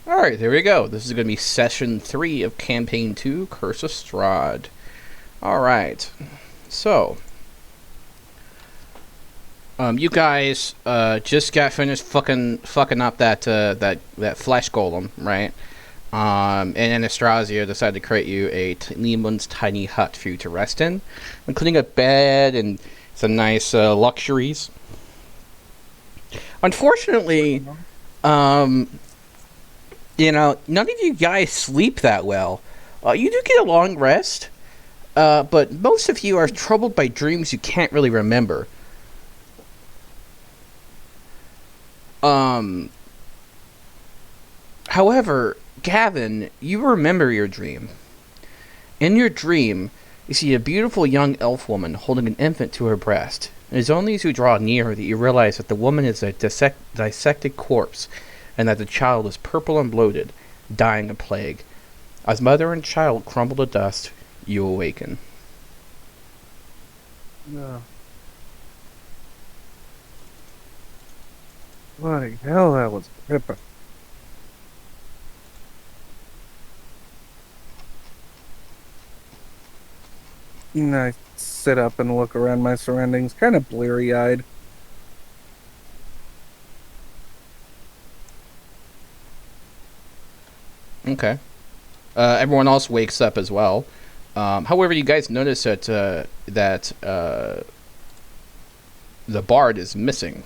Alright, there we go. This is going to be session 3 of Campaign 2, Curse of Strahd. Alright, so, you guys, just got finished fucking up that flesh golem, right? And Anastasia decided to create you a Lehman's tiny hut for you to rest in, including a bed and some nice, luxuries. Unfortunately, none of you guys sleep that well. You do get a long rest, but most of you are troubled by dreams you can't really remember. However, Gavin, you remember your dream. In your dream, you see a beautiful young elf woman holding an infant to her breast. It is only as you draw near that you realize that the woman is a dissected corpse, and that the child is purple and bloated, dying of plague. As mother and child crumble to dust, you awaken. No. Bloody hell, that was ripping. And I sit up and look around my surroundings, kind of bleary-eyed. Okay. Everyone else wakes up as well. However, you guys notice that the bard is missing.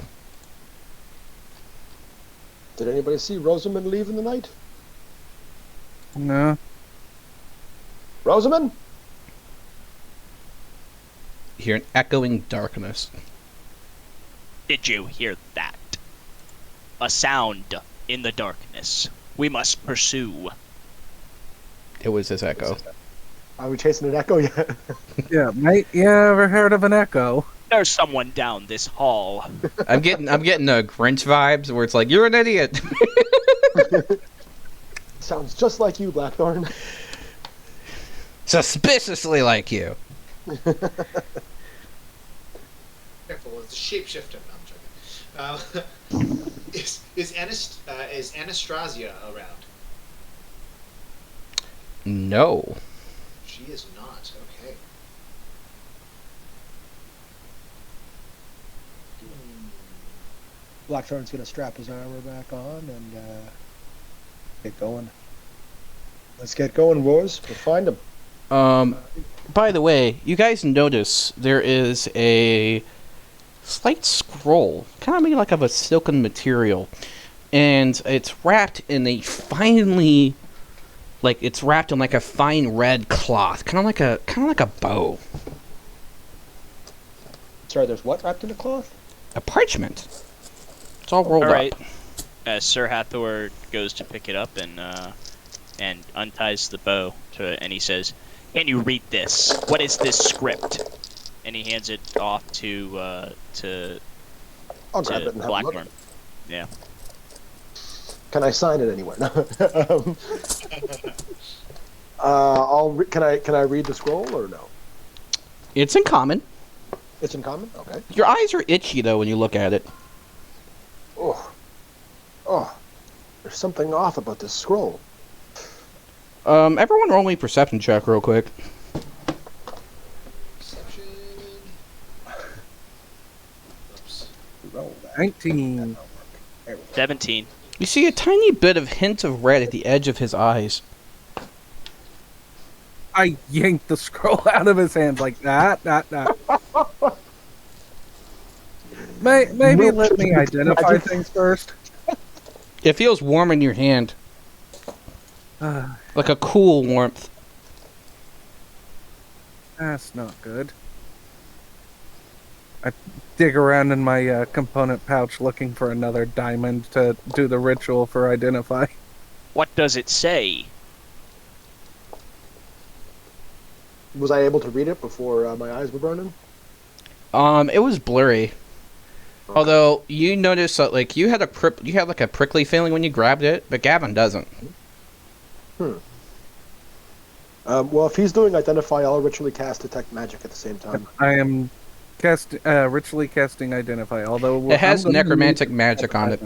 Did anybody see Rosamund leave in the night? No. Rosamund? You hear an echoing darkness. Did you hear that? A sound in the darkness. We must pursue. It was his echo. Are we chasing an echo yet? Yeah, mate, you ever heard of an echo? There's someone down this hall. I'm getting the Grinch vibes where it's like, you're an idiot. Sounds just like you, Blackthorn. Suspiciously like you. Careful, it's a shapeshifter. No, I'm joking. Is Anastasia around? No. She is not. Okay. Blackthorn's gonna strap his armor back on and get going. Let's get going, boys. We'll find him. By the way, you guys notice there is a slight scroll, kind of made like of a silken material, and it's wrapped in a finely, it's wrapped in like a fine red cloth, kind of like a bow. Sorry, there's what wrapped in a cloth? A parchment. It's all rolled All right. up. Sir Hathor goes to pick it up and unties the bow and he says, "Can you read this? What is this script?" And he hands it off to I'll grab it and have a look. Blackthorn. Yeah. Can I sign it anywhere? Can I read the scroll or no? It's in common. It's in common. Okay. Your eyes are itchy though when you look at it. Oh, there's something off about this scroll. Everyone roll me a perception check real quick. Perception. Oops. Roll 19. 17. You see a tiny bit of hint of red at the edge of his eyes. I yanked the scroll out of his hands like that. Maybe let me identify things first. It feels warm in your hand. Like a cool warmth. That's not good. I dig around in my component pouch looking for another diamond to do the ritual for identify. What does it say? Was I able to read it before my eyes were burning? It was blurry. Okay. Although you noticed that you had a prickly feeling when you grabbed it, but Gavin doesn't. Well, if he's doing identify, I'll ritually cast detect magic at the same time. I am ritually casting identify, although It has necromantic magic on it.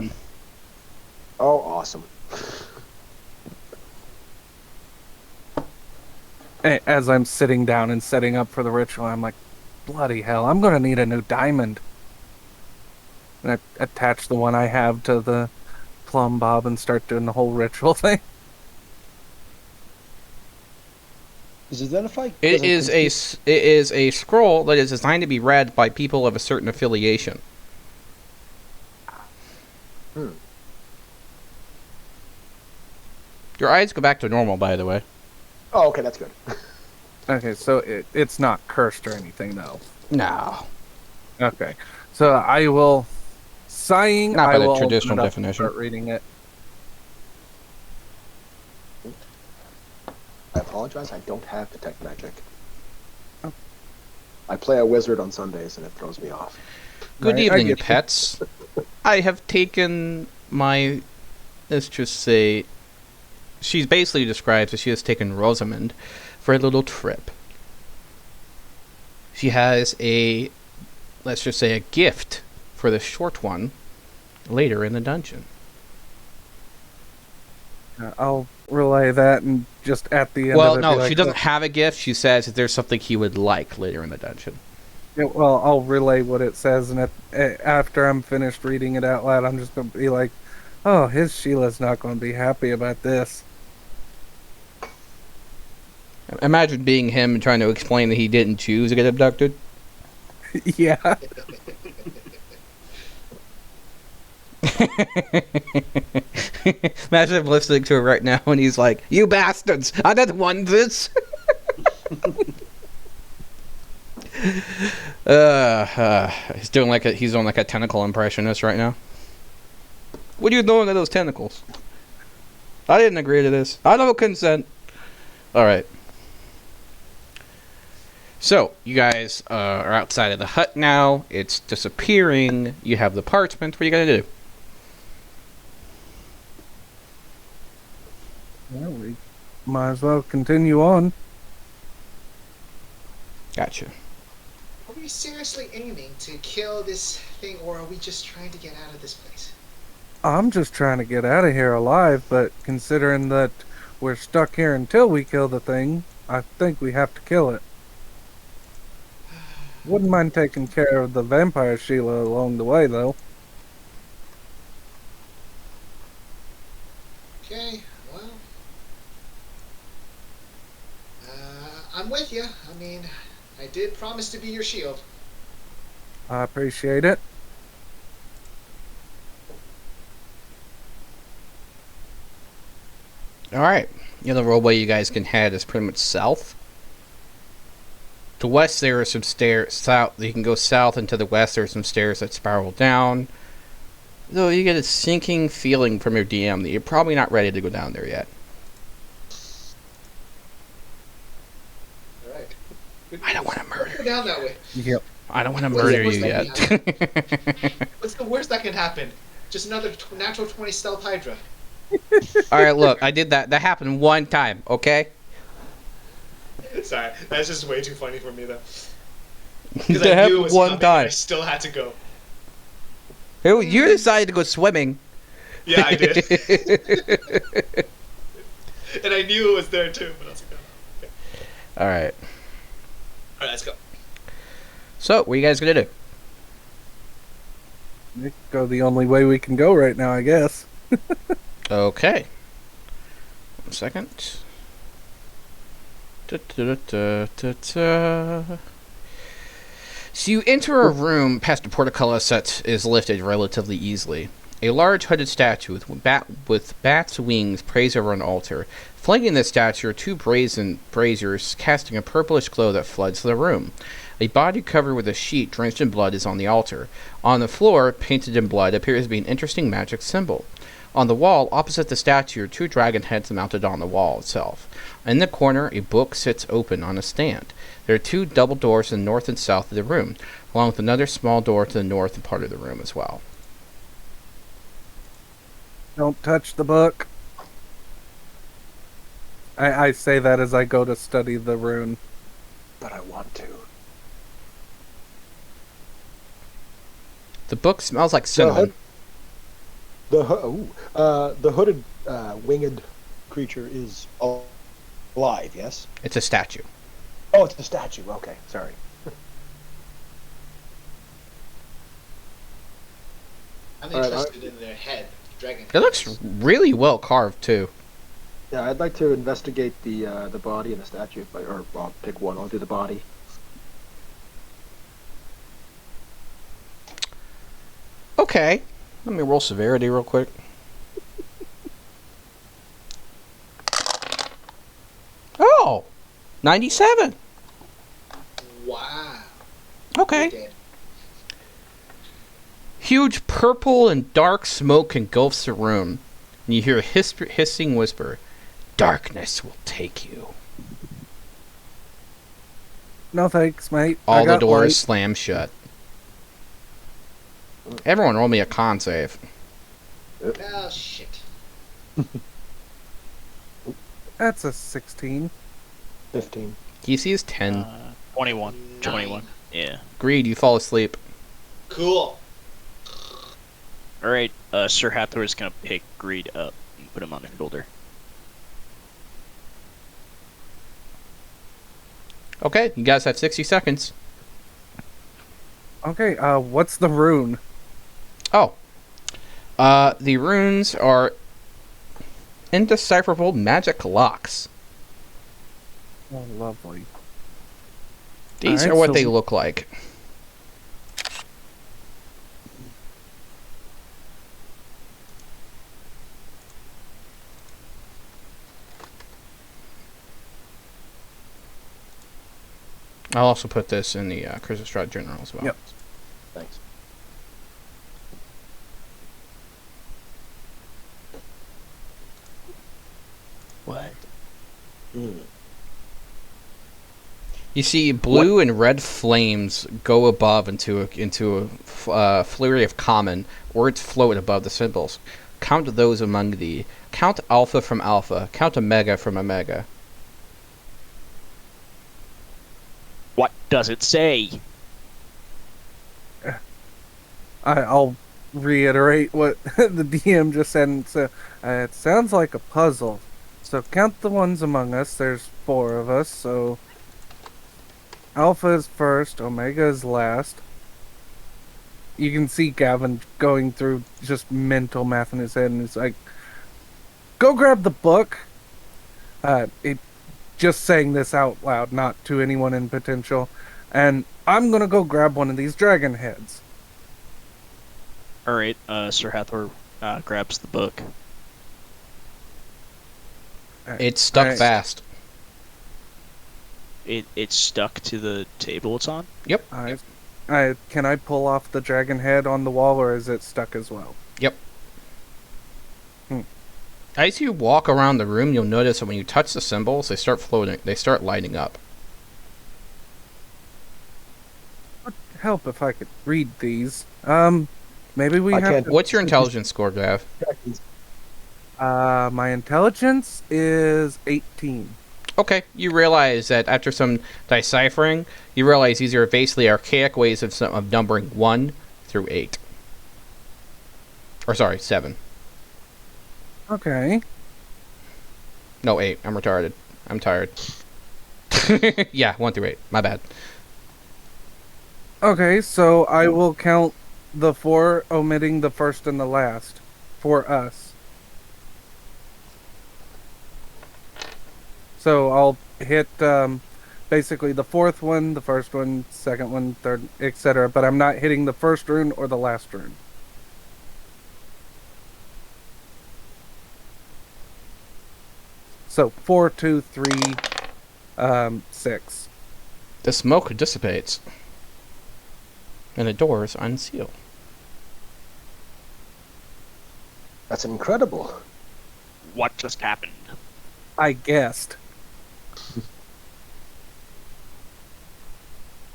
Oh, awesome. As I'm sitting down and setting up for the ritual, I'm like, bloody hell, I'm gonna need a new diamond. And I attach the one I have to the plumb bob and start doing the whole ritual thing. Is identify? It doesn't is confuse- it is a scroll that is designed to be read by people of a certain affiliation. Hmm. Your eyes go back to normal, by the way. Oh, okay, that's good. Okay, so it's not cursed or anything, though. No, Okay, so I will, sighing, not I by the will open traditional it up and definition. start reading it. I apologize. I don't have detect magic. Oh. I play a wizard on Sundays, and it throws me off. Good Right, I evening, get you. pets. I have taken my, let's just say, she basically describes that she has taken Rosamond for a little trip. She has a, let's just say, a gift for the short one later in the dungeon. I'll relay that and just at the end Well, of it no, be like, she doesn't have a gift. She says that there's something he would like later in the dungeon. Yeah, well, I'll relay what it says, and after I'm finished reading it out loud, I'm just going to be like, oh, his Sheila's not going to be happy about this. Imagine being him and trying to explain that he didn't choose to get abducted. Yeah. Imagine him listening to it right now and he's like, "You bastards! I didn't want this." He's doing like a tentacle impressionist right now. What are you doing to those tentacles? I didn't agree to this. I don't consent. All right. So you guys are outside of the hut now. It's disappearing. You have the parchment. What are you gonna do? Well, we might as well continue on. Gotcha. Are we seriously aiming to kill this thing, or are we just trying to get out of this place? I'm just trying to get out of here alive, but considering that we're stuck here until we kill the thing, I think we have to kill it. Wouldn't mind taking care of the vampire Sheila along the way, though. Okay, well, I'm with you. I mean, I did promise to be your shield. I appreciate it. Alright. The other roadway you guys can head is pretty much south. To west there are some stairs. South, you can go south and to the west there are some stairs that spiral down. Though you get a sinking feeling from your DM that you're probably not ready to go down there yet. All right. I don't want to Go murder. down that way. Yep. I don't want to What's the murder worst you that yet. What's the worst that can happen? Just another natural 20 stealth Hydra. Alright, look, I did that. That happened one time, okay? Sorry, that's just way too funny for me though. That happened one coming, time. I still had to go. Hey, you decided to go swimming. Yeah, I did. And I knew it was there too, but I was like, oh, okay. Alright. Alright, let's go. So, what are you guys gonna do? We go the only way we can go right now, I guess. Okay. 1 second. Da-da-da-da-da-da. So you enter a room past a portcullis that is lifted relatively easily. A large hooded statue with bat's wings prays over an altar. Flanking the statue are two brazen braziers casting a purplish glow that floods the room. A body covered with a sheet drenched in blood is on the altar. On the floor, painted in blood, appears to be an interesting magic symbol. On the wall, opposite the statue, are two dragon heads mounted on the wall itself. In the corner, a book sits open on a stand. There are two double doors to the north and south of the room, along with another small door to the north part of the room as well. Don't touch the book. I say that as I go to study the rune. But I want to. The book smells like cinnamon. The hooded winged creature is Live, yes? It's a statue. Oh, it's a statue. Okay, sorry. I'm Alright, interested in their head, dragon. It looks heads. really well carved too. Yeah, I'd like to investigate the body and the statue, or I'll pick one. I'll do the body. Okay. Let me roll severity real quick. Oh! 97. Wow. Okay. Dead. Huge purple and dark smoke engulfs the room, and you hear a hissing whisper. Darkness will take you. No thanks, mate. I All the got doors light. slam shut. Everyone roll me a con save. Oh shit. That's a 16. 15. DC is 10. 21. 9. 21. Yeah. Greed, you fall asleep. Cool. Alright, Sir Hathor is gonna pick Greed up and put him on the shoulder. Okay, you guys have 60 seconds. Okay, what's the rune? Oh. The runes are indecipherable magic locks. Oh, lovely. These Alright, are what so- they look like. I'll also put this in the Curse of Strahd Journal as well. Yep. Thanks. What? You see blue and red flames go above into a flurry of common. Words float above the symbols. Count those among thee. Count alpha from alpha. Count omega from omega. What does it say? I'll reiterate what the DM just said. And so, it sounds like a puzzle. So count the ones among us. There's 4 of us. So Alpha is first, Omega is last. You can see Gavin going through just mental math in his head, and he's like, "Go grab the book." Just saying this out loud, not to anyone in potential. And I'm gonna go grab one of these dragon heads. Alright, Sir Hathor grabs the book. It's stuck Alright. fast. It's stuck to the table it's on? Yep. Can I pull off the dragon head on the wall, or is it stuck as well? Yep. As you walk around the room, you'll notice that when you touch the symbols, they start floating. They start lighting up. Would help if I could read these. Maybe we I have can't- to... What's your intelligence score, Gav? My intelligence is 18. Okay, you realize that after some deciphering, you realize these are basically archaic ways of numbering 1 through 8. Or sorry, 7. Okay. No, 8. I'm retarded. I'm tired. Yeah, 1 through 8. My bad. Okay, so I will count the 4, omitting the first and the last, for us. So I'll hit basically the 4th one, the first one, second one, third, etc. But I'm not hitting the first rune or the last rune. So 4, 2, 3, 6. The smoke dissipates. And the doors unseal. That's incredible. What just happened? I guessed.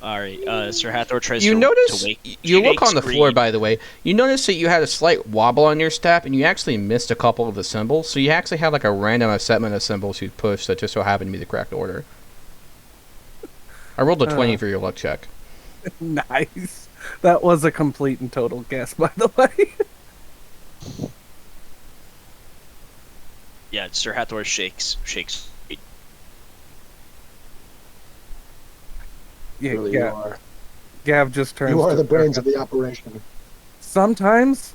Alright, Sir Hathor tries You to notice, wake... you look wakes on the Greed. floor, by the way. You notice that you had a slight wobble on your step, and you actually missed a couple of the symbols. So you actually had like a random assessment of symbols you pushed that just so happened to be the correct order. I rolled a 20 for your luck check. Nice. That was a complete and total guess, by the way. Yeah, Sir Hathor shakes Greed. Yeah, Really, yeah. you are. Gav just turns. You are to the brains of Strahd. the operation. Sometimes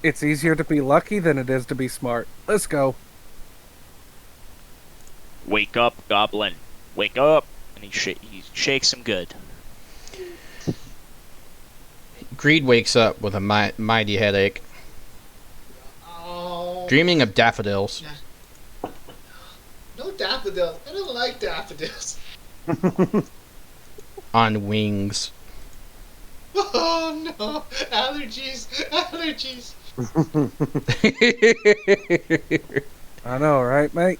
it's easier to be lucky than it is to be smart. Let's go. Wake up, Goblin. Wake up. And he shakes him good. Greed wakes up with a mighty headache, Oh. dreaming of daffodils. No daffodils. I don't like daffodils. On wings. Oh no! Allergies! Allergies! I know, right, mate?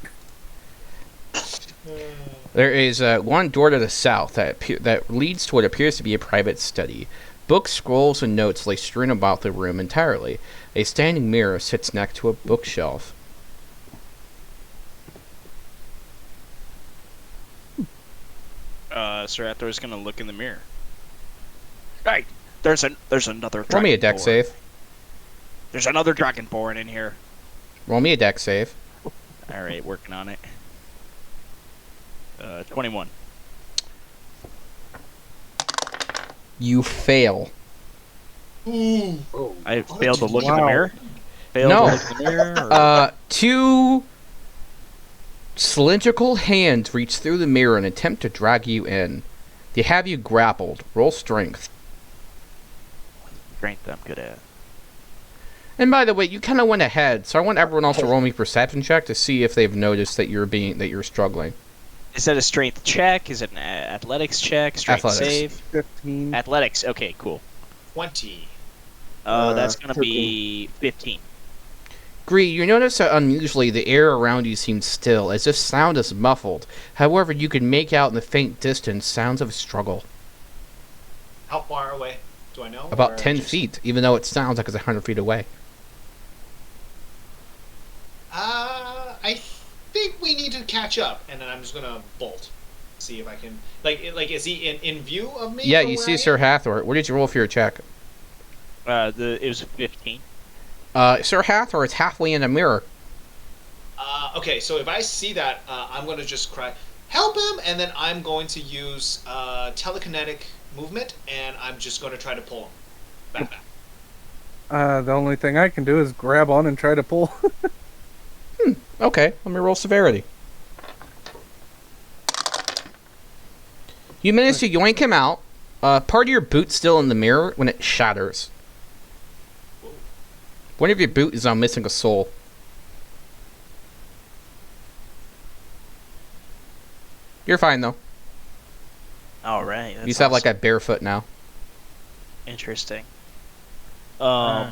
There is one door to the south that leads to what appears to be a private study. Books, scrolls, and notes lay strewn about the room entirely. A standing mirror sits next to a bookshelf. Sir Athor's gonna look in the mirror. Hey, there's another. Roll me a deck dragonborn. save. There's another dragonborn in here. Roll me a deck save. All right, working on it. 21. You fail. Ooh. Oh, I failed to look in the Wow. mirror. Failed No. to look in the mirror. Or... Two cylindrical hands reach through the mirror and attempt to drag you in. They have you grappled. Roll strength. strength I'm good at. And by the way, you kind of went ahead, so I want everyone else to roll me a perception check to see if they've noticed that you're struggling. Is that a strength check? Is it an athletics check? Strength Athletics. save? 15. Athletics. Okay, cool. 20. That's gonna be 15. Gree, you notice that unusually the air around you seems still, as if sound is muffled. However, you can make out in the faint distance sounds of a struggle. How far away? Do I know? About Or 10 just- feet, even though it sounds like it's 100 feet away. I think we need to catch up, and then I'm just gonna bolt. See if I can. Like, is he in view of me? Yeah, from you where see I Sir am? Hathor. What did you roll for your check? It was 15. Sir Hathor is halfway in a mirror. Okay, so if I see that, I'm gonna just cry, help him, and then I'm going to use telekinetic movement, and I'm just going to try to pull him back. The only thing I can do is grab on and try to pull. Okay, let me roll severity. You manage to yoink him out. Part of your boot's still in the mirror when it shatters. One of your boot is now missing a sole. You're fine though. All right. You just have like a barefoot now. Interesting. By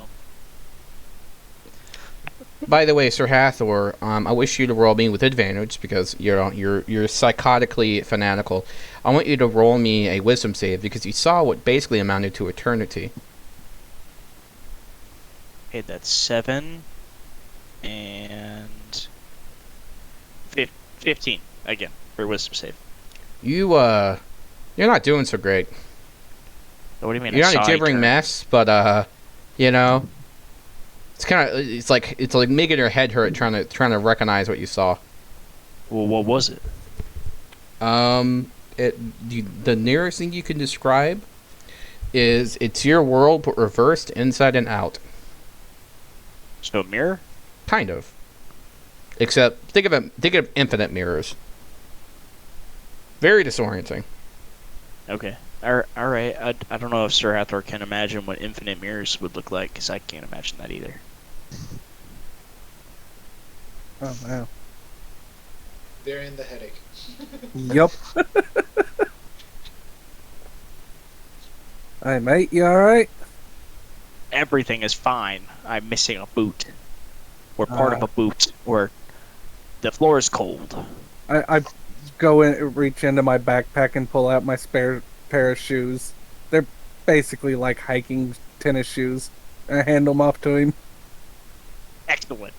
the way, Sir Hathor, I wish you to roll me with advantage because you're psychotically fanatical. I want you to roll me a wisdom save because you saw what basically amounted to eternity. Okay, that's 7 and 15 again for wisdom save. You're not doing so great. What do you mean? You're I not a saw gibbering eternity? mess, but you know, it's like making your head hurt trying to recognize what you saw. Well, what was it? The nearest thing you can describe is it's your world but reversed inside and out. So a mirror? Kind of. Except think of infinite mirrors. Very disorienting. Okay. All right. I don't know if Sir Hathor can imagine what infinite mirrors would look like, because I can't imagine that either. Oh, wow. They're in the headache. Yup. Hey, mate, you alright? Everything is fine. I'm missing a boot. We're part of a boot. Or the floor is cold. I go in, reach into my backpack and pull out my spare pair of shoes. They're basically like hiking tennis shoes. I hand them off to him. Excellent.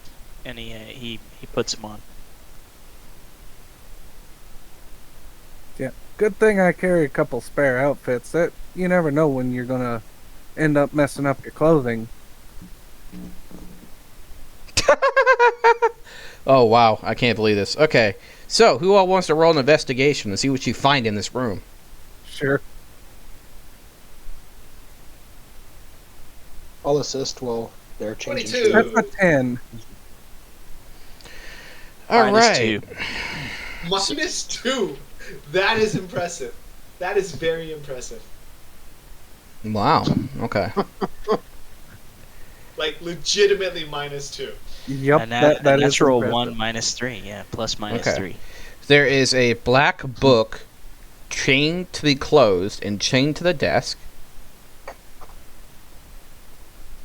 And he puts them on. Yeah, good thing I carry a couple spare outfits. That you never know when you're gonna end up messing up your clothing. Oh wow, I can't believe this. Okay, so who all wants to roll an investigation and see what you find in this room? Sure. I'll assist while they're changing 22. shields. That's a 10. All Minus right. 2. -2. That is impressive. That is very impressive. Wow. Okay. Like legitimately -2. Yep, A that is natural impressive. 1 minus 3. Yeah, plus minus Okay. 3. There is a black book chained to be closed and chained to the desk.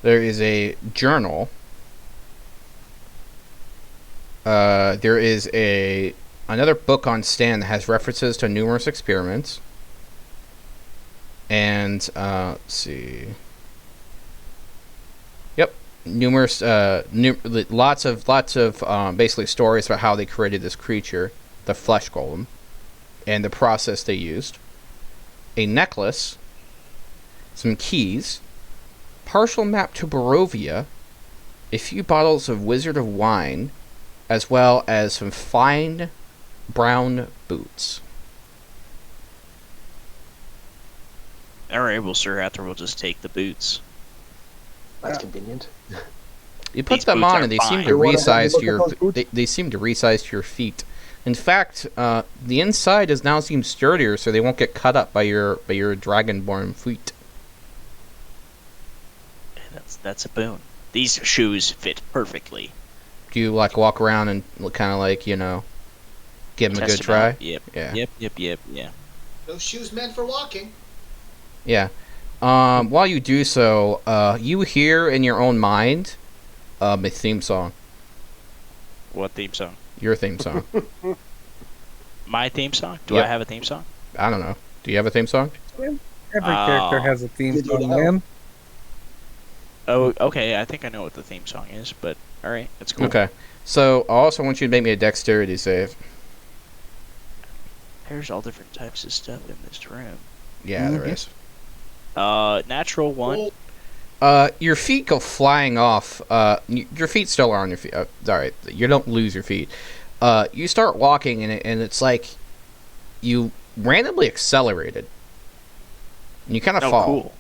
There is a journal. There is another book on stand that has references to numerous experiments. And let's see. Yep, numerous lots of basically stories about how they created this creature, the flesh golem, and the process they used. A necklace, some keys, partial map to Barovia, a few bottles of Wizard of Wine, as well as some fine brown boots. Alright, well, Sir Arthur will just take the boots. That's convenient. You put These them boots on are and they fine. seem to You wanna have a resize look to at your those boots? they seem to resize to your feet. In fact, the inside does now seem sturdier, so they won't get cut up by your dragonborn feet. That's a boon. These shoes fit perfectly. Do you like walk around and kind of like give them a Test good 'em try? out. Yep. Yeah. Yep. Yeah. Those shoes meant for walking. Yeah. While you do so, you hear in your own mind a theme song. What theme song? Your theme song. My theme song? Do Yep. I have a theme song? I don't know. Do you have a theme song? Every character has a theme You do song, now. man. Oh, okay. I think I know what the theme song is, but alright, that's cool. Okay. So I also want you to make me a dexterity save. There's all different types of stuff in this room. Yeah, there Mhm. is. Natural 1. Your feet go flying off. Your feet still are on your feet. Alright, you don't lose your feet. You start walking and it's like you randomly accelerated. And you kind of Oh, fall. cool.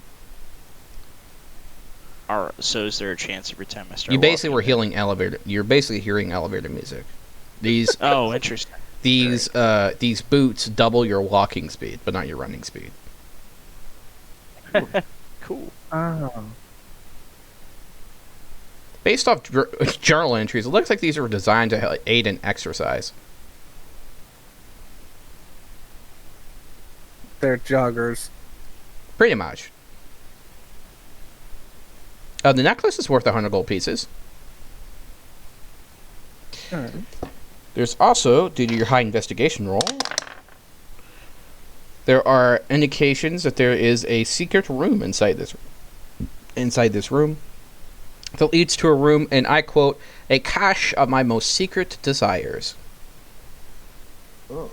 Alright, so is there a chance every time I start You basically walking were then- hearing elevator. You're basically hearing elevator music. These Oh, interesting. these boots double your walking speed, but not your running speed. Cool. Oh. Based off journal entries, it looks like these were designed to aid in exercise. They're joggers. Pretty much. The necklace is worth 100 gold pieces. Alright. There's also, due to your high investigation roll, there are indications that there is a secret room inside this room that leads to a room, and I quote, a cache of my most secret desires. Oh.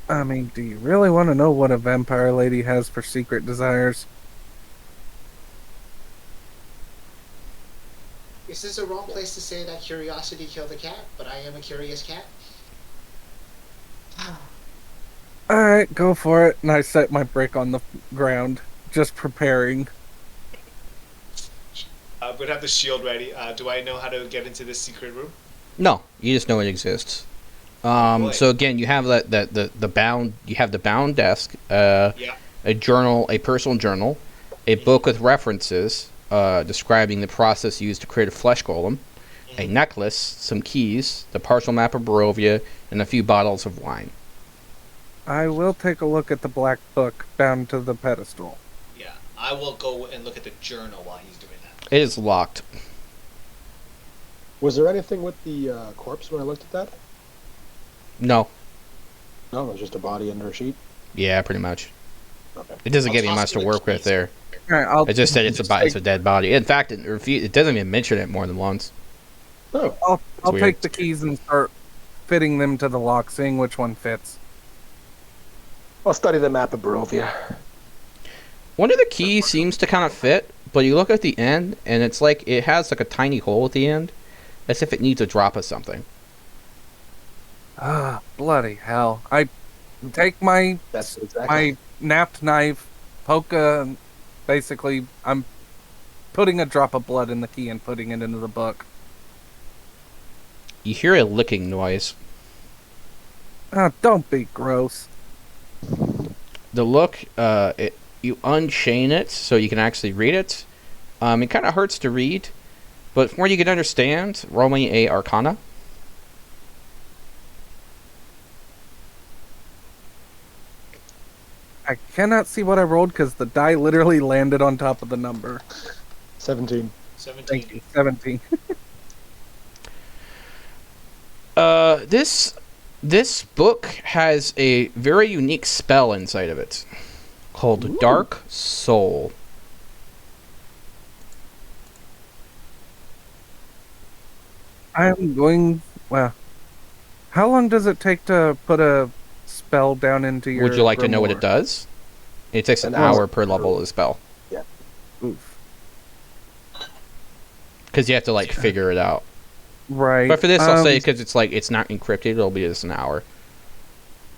I mean, do you really want to know what a vampire lady has for secret desires? Is this a wrong place to say that curiosity killed the cat? But I am a curious cat. Alright, go for it. And I set my brick on the ground, just preparing. I'm gonna have the shield ready. Do I know how to get into this secret room? No, you just know it exists. Boy. So again, you have the bound desk, Yeah. a journal, a personal journal, a book with references describing the process used to create a flesh golem, a necklace, some keys, the partial map of Barovia, and a few bottles of wine. I will take a look at the black book bound to the pedestal. Yeah. I will go and look at the journal while he's doing that. It is locked. Was there anything with the corpse when I looked at that? No. No, it was just a body under a sheet. Yeah, pretty much. Okay. It doesn't I'll give you toss much to the work with keys. there. Alright, I'll It just said it's take- a dead body. In fact, it doesn't even mention it more than once. Oh, I'll weird. take the keys and start fitting them to the lock, seeing which one fits. I'll study the map of Barovia. One of the keys seems to kind of fit, but you look at the end, and it's like it has like a tiny hole at the end, as if it needs a drop of something. Ah, bloody hell. I take my That's exactly. my napped knife, basically, I'm putting a drop of blood in the key and putting it into the book. You hear a licking noise. Ah, don't be gross. The look, you unchain it so you can actually read it. It kind of hurts to read, but from what you can understand, roll me a Arcana. I cannot see what I rolled because the die literally landed on top of the number. 17. 17. Thank you. 17. This book has a very unique spell inside of it called Dark Soul. I'm going. Well, how long does it take to put a spell down into your? Would you like to know what it grimoire? does? It takes an An hour hour per level of the spell. Oof. Because you have to, like, figure it out. Right. But for this, I'll say, because it's not encrypted, it'll be just an hour.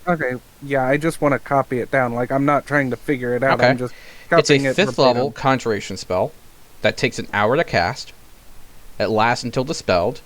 Okay. Yeah, I just want to copy it down. Like I'm not trying to figure it out. Okay. I'm just It's a copying it 5th verbatim. level conjuration spell that takes an hour to cast. It lasts until dispelled.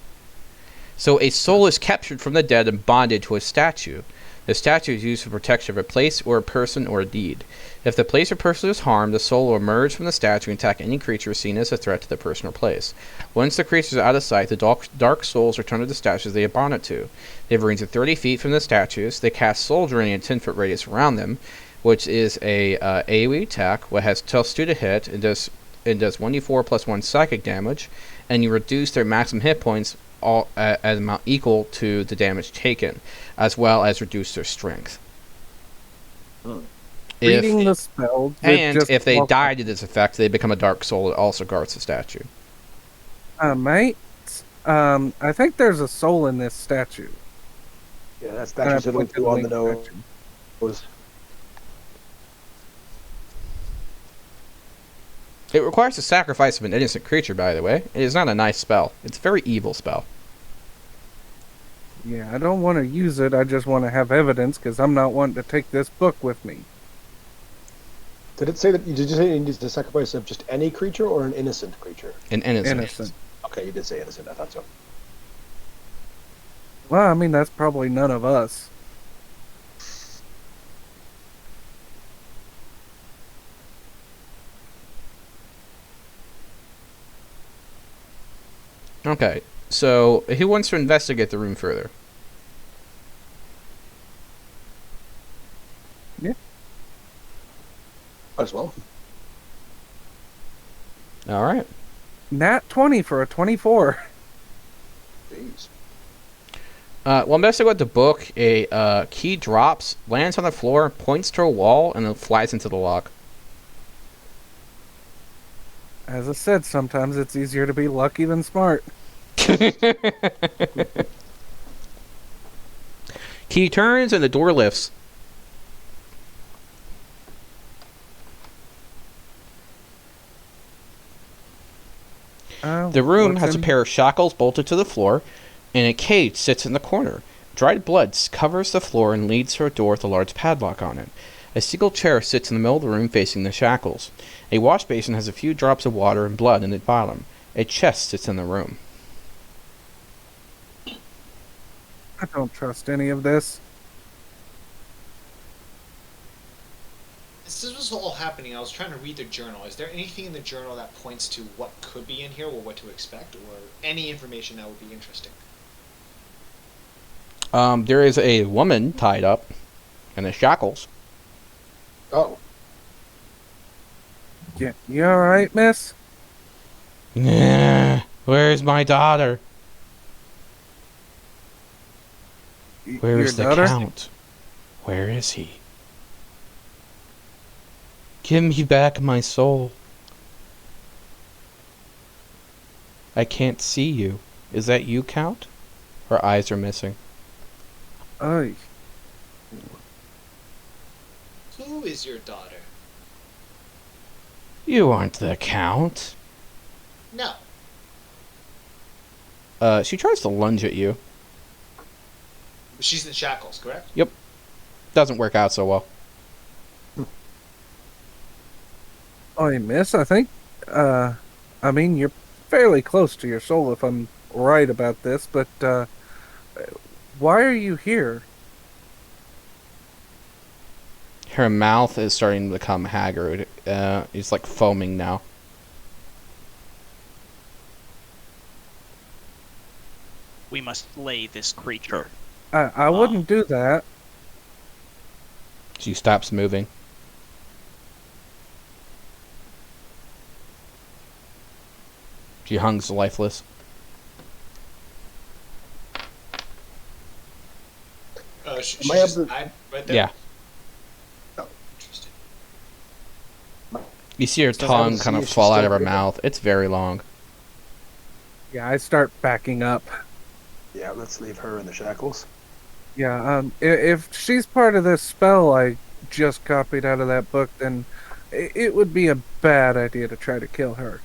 So a soul is captured from the dead and bonded to a statue. The statue is used for protection of a place or a person or a deed. If the place or person is harmed, the soul will emerge from the statue and attack any creature seen as a threat to the person or place. Once the creature is out of sight, the dark souls return to the statues they are bonded to. They have a range of 30 feet from the statues. They cast soul during a 10-foot radius around them, which is a AoE attack, what has +2 to hit, and does 1d4 plus 1 psychic damage, and you reduce their maximum hit points all at an amount equal to the damage taken, as well as reduce their strength. Reading the spell. If they die to this effect, they become a dark soul that also guards the statue. Mate, I think there's a soul in this statue. Yeah, that And I statue's a point to little on the link nose. statue. It requires the sacrifice of an innocent creature, by the way. It is not a nice spell. It's a very evil spell. Yeah, I don't want to use it. I just want to have evidence because I'm not wanting to take this book with me. Did it say that? Did you say it needs the sacrifice of just any creature or an innocent creature? An innocent. Innocent. Okay, you did say innocent. I thought so. Well, I mean, that's probably none of us. Okay, so who wants to investigate the room further? As well. All right. Nat 20 for a 24. Jeez. While messing with the book, a key drops, lands on the floor, points to a wall, and then flies into the lock. As I said, sometimes it's easier to be lucky than smart. Key turns and the door lifts. The room What's has a in- pair of shackles bolted to the floor, and a cage sits in the corner. Dried blood covers the floor and leads to a door with a large padlock on it. A single chair sits in the middle of the room facing the shackles. A wash basin has a few drops of water and blood in the bottom. A chest sits in the room. I don't trust any of this. As this was all happening, I was trying to read the journal. Is there anything in the journal that points to what could be in here or what to expect, or any information that would be interesting? There is a woman tied up in the shackles. Oh, Yeah, you alright, miss? Where's my daughter? Where's the Your daughter? Count? Where is he? Give me back my soul. I can't see you. Is that you, Count? Her eyes are missing. Oy. Who is your daughter? You aren't the Count. No. She tries to lunge at you. She's in shackles, correct? Doesn't work out so well. Oy, miss, I think I mean, you're fairly close to your soul if I'm right about this, but why are you here? Her mouth is starting to become haggard. It's like foaming now. We must slay this creature. I wouldn't do that. She stops moving. She hangs lifeless. She's Am I able just to- died right there? Yeah. Oh. Interesting. You see her Does that tongue see kind of if she's fall out still of her breathing? mouth. It's very long. Yeah, I start backing up. Yeah, let's leave her in the shackles. Yeah, if she's part of this spell I just copied out of that book, then it would be a bad idea to try to kill her.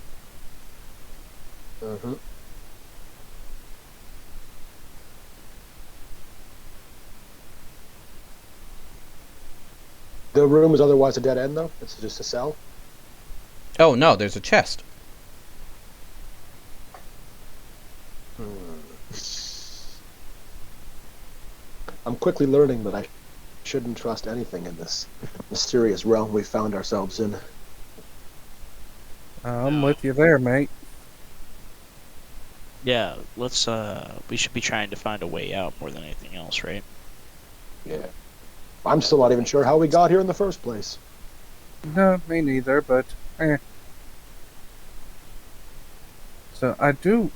Mm-hmm. The room is otherwise a dead end, though? It's just a cell? Oh no, there's a chest. I'm quickly learning that I shouldn't trust anything in this mysterious realm we found ourselves in. I'm with you there, mate. Yeah, let's we should be trying to find a way out more than anything else, right? Yeah. I'm still not even sure how we got here in the first place. No, me neither, but eh. So do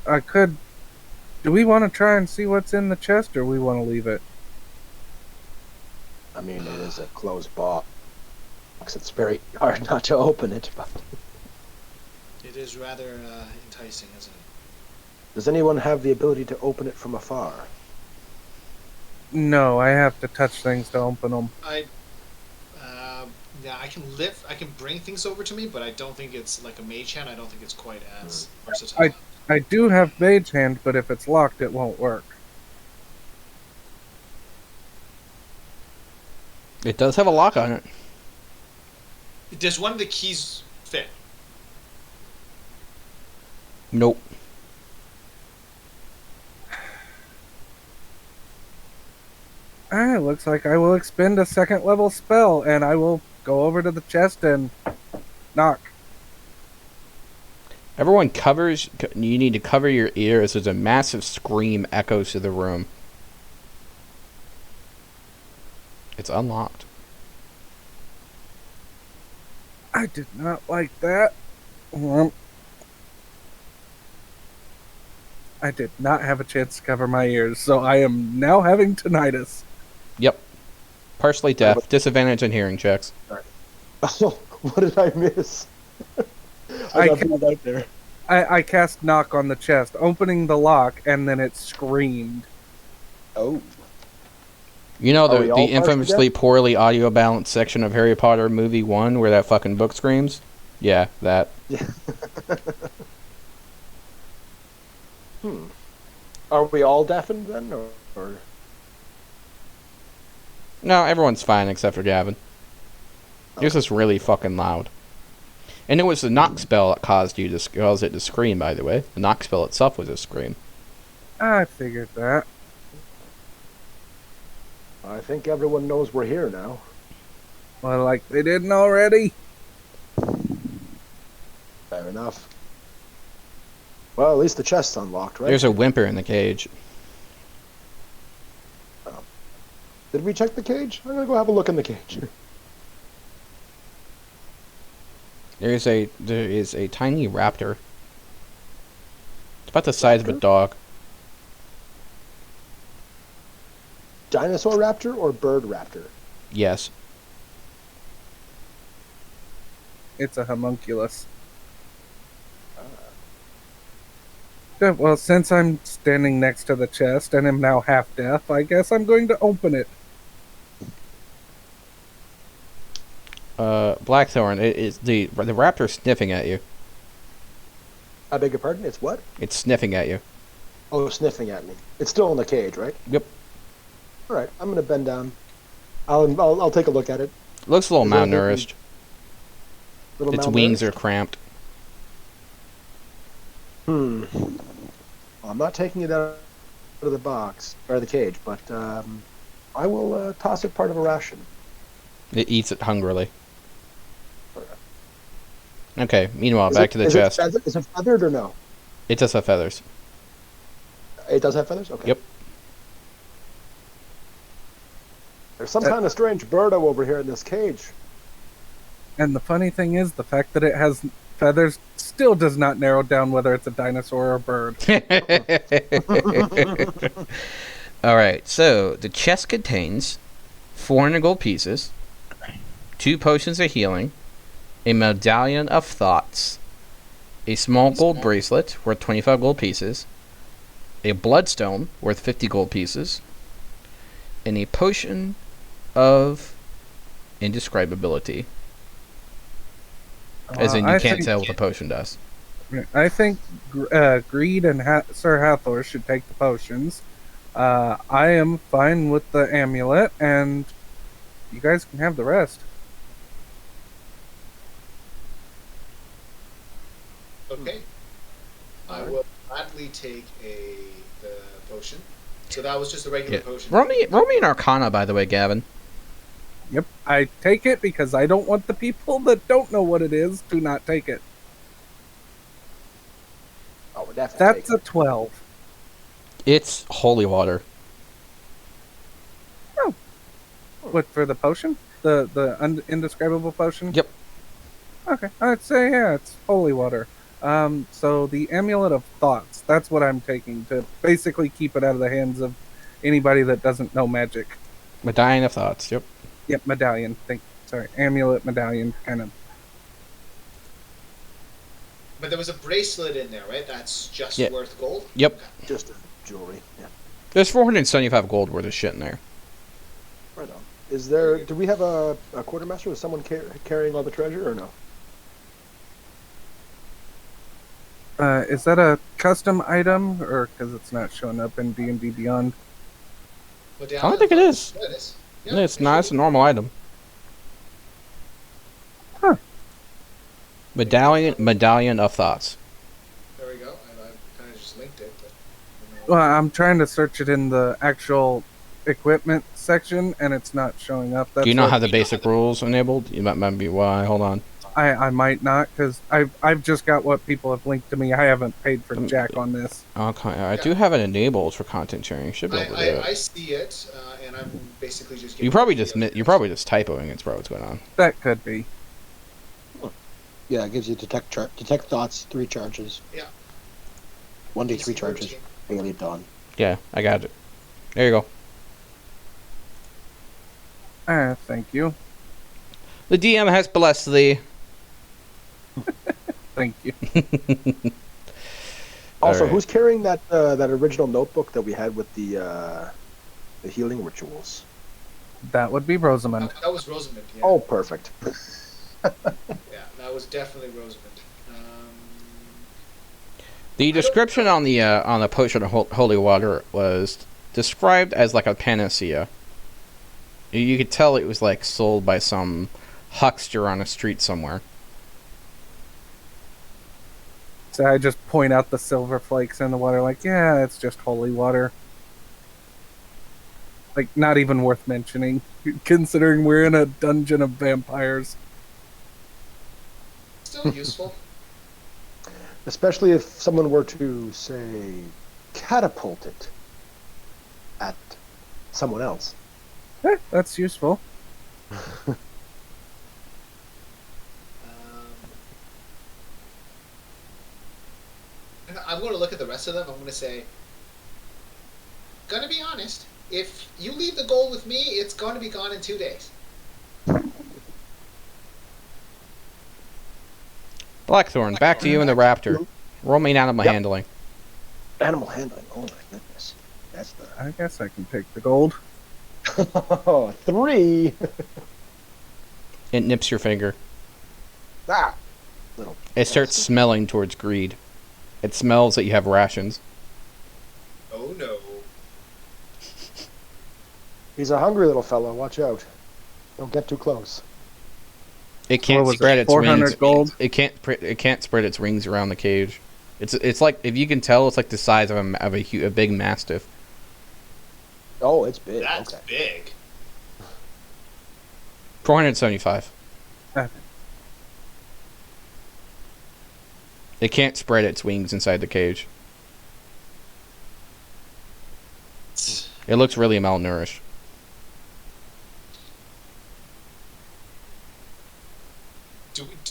we want to try and see what's in the chest, or we want to leave it? I mean, it is a closed box. It's very hard not to open it, but... It is rather enticing, isn't it? Does anyone have the ability to open it from afar? No, I have to touch things to open them. Yeah, I can lift, I can bring things over to me, but I don't think it's like a mage hand. I don't think it's quite as versatile. I do have mage hand, but if it's locked, it won't work. It does have a lock on it. Does one of the keys fit? Nope. Ah, looks like I will expend a second level spell, and I will go over to the chest and knock. Everyone covers. You need to cover your ears as a massive scream echoes through the room. It's unlocked. I did not like that. I did not have a chance to cover my ears, so I am now having tinnitus. Yep. Partially deaf. Disadvantage on hearing checks. Oh, what did I miss? I got pulled out there. I cast knock on the chest, opening the lock, and then it screamed. Oh. You know Are we the all partially infamously deaf? poorly audio balanced section of Harry Potter movie 1 where that fucking book screams? Yeah, that. Yeah. Are we all deafened then, or... No, everyone's fine except for Gavin. It was just really fucking loud. And it was the knock spell that caused it to scream, by the way. The knock spell itself was a scream. I figured that. I think everyone knows we're here now. Well, like they didn't already. Fair enough. Well, at least the chest's unlocked, right? There's a whimper in the cage. Did we check the cage? I'm gonna go have a look in the cage. There is a tiny raptor. It's about the size of a dog. Dinosaur raptor or bird raptor? Yes. It's a homunculus. Yeah, well, since I'm standing next to the chest and am now half deaf, I guess I'm going to open it. Blackthorn, it is the raptor's sniffing at you. I beg your pardon? It's what? It's sniffing at you. Oh, sniffing at me. It's still in the cage, right? Yep. All right, I'm gonna bend down. I'll take a look at it. It looks a little Is there anything- malnourished. Little Its malnourished? wings are cramped. Well, I'm not taking it out of the box or the cage, but I will toss it part of a ration. It eats it hungrily. Okay, meanwhile, Is back it, to the is it chest. is it feathered or no? It does have feathers. It does have feathers. Okay. Yep. There's some kind of strange birdo over here in this cage. And the funny thing is, the fact that it has feathers still does not narrow down whether it's a dinosaur or a bird. Alright, so the chest contains 400 gold pieces, 2 potions of healing, a medallion of thoughts, a small gold bracelet worth 25 gold pieces, a bloodstone worth 50 gold pieces, and a potion of indescribability. As in, you I can't think- tell what the potion does. I think Greed and Sir Hathor should take the potions. I am fine with the amulet, and you guys can have the rest. Okay. I will gladly take the potion. So that was just a regular Yeah. potion. Roll me an Arcana, by the way, Gavin. Yep, I take it because I don't want the people that don't know what it is to not take it. Oh, we're definitely That's a 12. It's holy water. What, for the potion? The indescribable potion? Yep. Okay, I'd say, yeah, it's holy water. So the Amulet of Thoughts, that's what I'm taking to basically keep it out of the hands of anybody that doesn't know magic. Medallion of Thoughts, yep. Yep, medallion. Sorry, amulet, medallion, kind of. But there was a bracelet in there, right? That's just Yeah. worth gold? Yep. just jewelry. Yeah. There's 475 gold worth of shit in there. Right on. Is there? Do we have a quartermaster? Is someone carrying all the treasure or no? Is that a custom item, or because it's not showing up in D&D Beyond? But I don't think it is. Yeah, it is. Yeah, it's not. It's a normal item. Huh. Medallion of Thoughts. There we go. I kind of just linked it. But, Well, I'm trying to search it in the actual equipment section, and it's not showing up. That's Do you not what- have the basic rules enabled? You might be why. Hold on. I might not, because I've just got what people have linked to me. I haven't paid for Jack on this. Okay, I do have it enabled for content sharing. You should be able to do I it. see it, and I'm basically just. You're probably just typoing. It's probably what's going on. That could be. Yeah, it gives you detect thoughts, 3 charges. Yeah. 1d3 DC charges. 13. Daily dawn. Yeah, I got it. There you go. Thank you. The DM has blessed thee. Thank you. Also, Alright. who's carrying that original notebook that we had with the healing rituals? That would be Rosamund. That was Rosamund. Yeah. Oh, perfect. Yeah, that was definitely Rosamund. The description on the potion of holy water was described as like a panacea. You could tell it was like sold by some huckster on a street somewhere. So I just point out the silver flakes in the water, like, yeah, it's just holy water. Like, not even worth mentioning, considering we're in a dungeon of vampires. Still useful. Especially if someone were to, say, catapult it at someone else. That's useful. And I'm going to look at the rest of them. I'm going to say, gonna be honest. If you leave the gold with me, it's going to be gone in 2 days. Blackthorn, back to you and the raptor. Roll me an animal Yep. handling. Animal handling. Oh my goodness. That's the I guess I can take the gold. 3. It nips your finger. Ah, little. It starts smelling towards greed. It smells that you have rations. Oh no. He's a hungry little fellow. Watch out. Don't get too close. It can't What was spread it, its 400 rings. gold? It can't spread its rings around the cage. It's like, if you can tell, it's like the size of a big mastiff. Oh, it's big. That's Okay. big. 475. Uh, It can't spread its wings inside the cage. It looks really malnourished.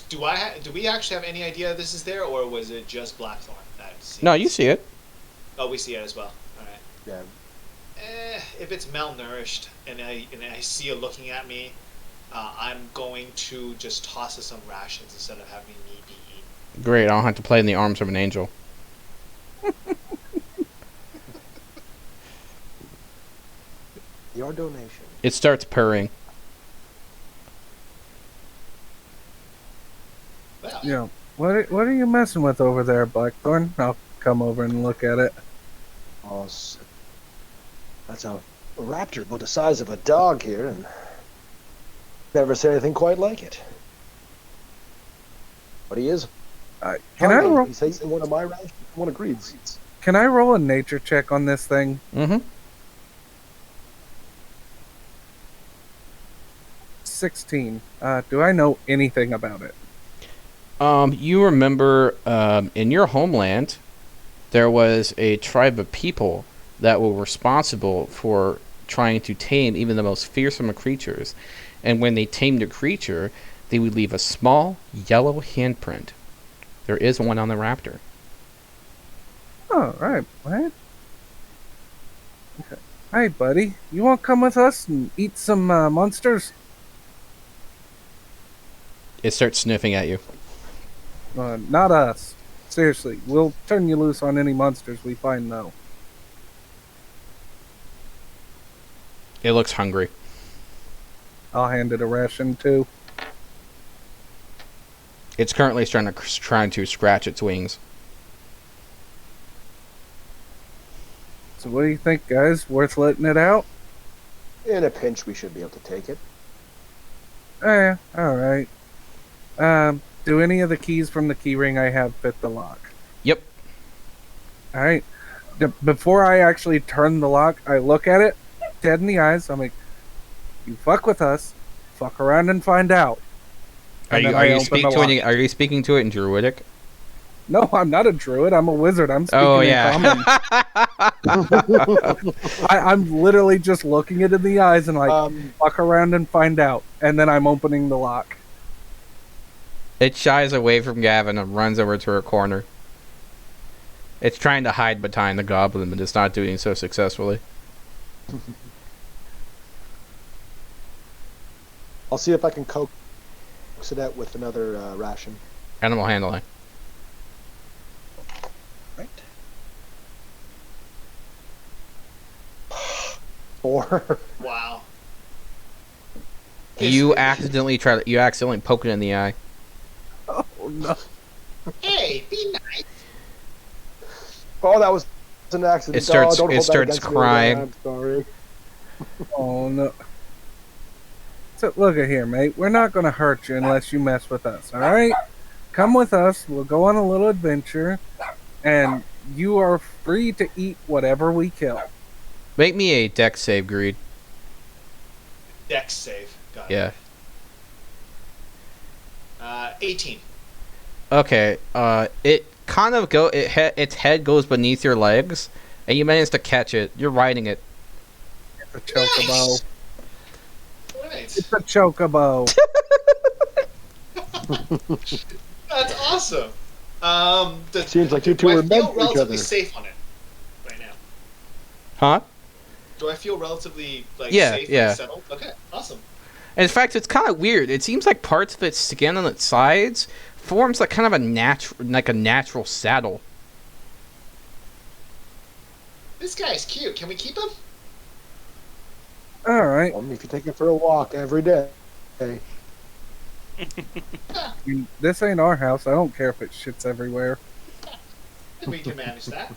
Do we actually have any idea this is there, or was it just Blackthorn that sees? No, you see it. Oh, we see it as well. All right. Yeah. If it's malnourished and I see it looking at me, I'm going to just toss it some rations instead of having me be eaten. Great, I don't have to play in the arms of an angel. Your donation. It starts purring. Well, Yeah. What are you messing with over there, Blackthorn? I'll come over and look at it. Oh, that's a raptor about the size of a dog here, and never seen anything quite like it. But he is. Can I hungry. roll? He's eating one of my rations. One of Greed's. Can I roll a nature check on this thing? Mm-hmm. 16. Do I know anything about it? You remember, in your homeland, there was a tribe of people that were responsible for trying to tame even the most fearsome of creatures. And when they tamed a creature, they would leave a small yellow handprint. There is one on the raptor. Oh, right. What? Okay. Hey, buddy. You want to come with us and eat some monsters? It starts sniffing at you. Not us. Seriously, we'll turn you loose on any monsters we find, though. It looks hungry. I'll hand it a ration, too. It's currently trying to scratch its wings. So what do you think, guys? Worth letting it out? In a pinch, we should be able to take it. Alright. Do any of the keys from the key ring I have fit the lock? Yep. Alright. Before I actually turn the lock, I look at it, dead in the eyes. I'm like, you fuck with us, fuck around and find out. Are And you then I are you open speaking the to lock. are you speaking to it in Druidic? No, I'm not a druid. I'm a wizard. I'm speaking Oh in yeah. common. I'm literally just looking it in the eyes and like, fuck around and find out. And then I'm opening the lock. It shies away from Gavin and runs over to her corner. It's trying to hide behind the goblin, but it's not doing so successfully. I'll see if I can coax it out with another ration. Animal handling. Right. 4. wow. You accidentally poke it in the eye. Oh no. Hey, be nice. Oh, that was an accident. It starts- don't it hold that starts against me crying. again. I'm sorry. Oh no. So look at here, mate. We're not gonna hurt you unless you mess with us, alright? Come with us, we'll go on a little adventure, and you are free to eat whatever we kill. Make me a dex save, Greed. Dex save. Got Yeah. it. 18. Okay. It kind of its head goes beneath your legs, and you manage to catch it. You're riding it. It's a chocobo. Right. It's a chocobo. That's awesome. Seems like you two do I are meant feel for each relatively other. safe on it right now? Huh? Do I feel relatively Yeah, safe yeah. and settled? Okay, awesome. In fact, it's kind of weird. It seems like parts of its skin on its sides forms like kind of a natural saddle. This guy's cute. Can we keep him? Alright. Only if you take it for a walk every day. Hey. I mean, this ain't our house. I don't care if it shits everywhere. We can manage that.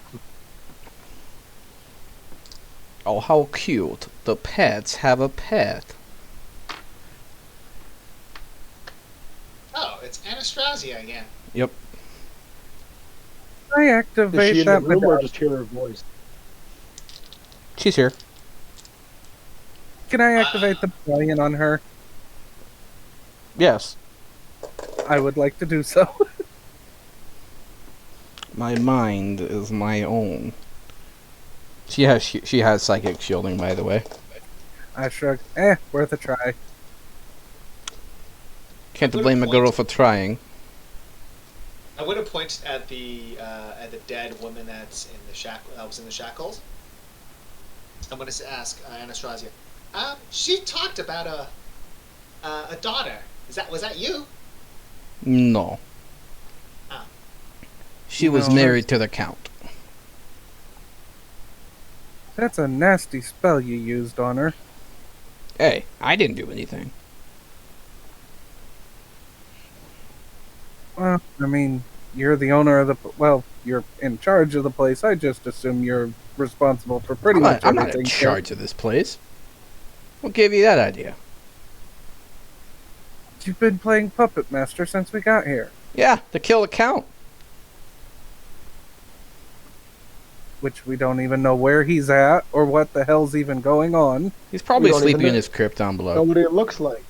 Oh, how cute. The pets have a pet. Oh, it's Anastasia again. Yep. I Is activate she in the that room or medallion? just hear her voice? She's here. Can I activate the medallion on her? Yes. I would like to do so. My mind is my own. She has psychic shielding, by the way. I shrug. Worth a try. Can't Good blame a point. girl for trying. I'm going to point at the dead woman that's in the that was in the shackles. I'm going to ask Anastasia. She talked about a daughter. Was that you? No. Oh. She was No, married to the Count. That's a nasty spell you used on her. Hey, I didn't do anything. Well, I mean, you're the owner of the... Well, you're in charge of the place. I just assume you're responsible for pretty much I'm not in everything. charge of this place. What gave you that idea? You've been playing Puppet Master since we got here. Yeah, to kill the Count. Which we don't even know where he's at or what the hell's even going on. He's probably We don't even sleeping in know- his crypt down below. Know what it looks like.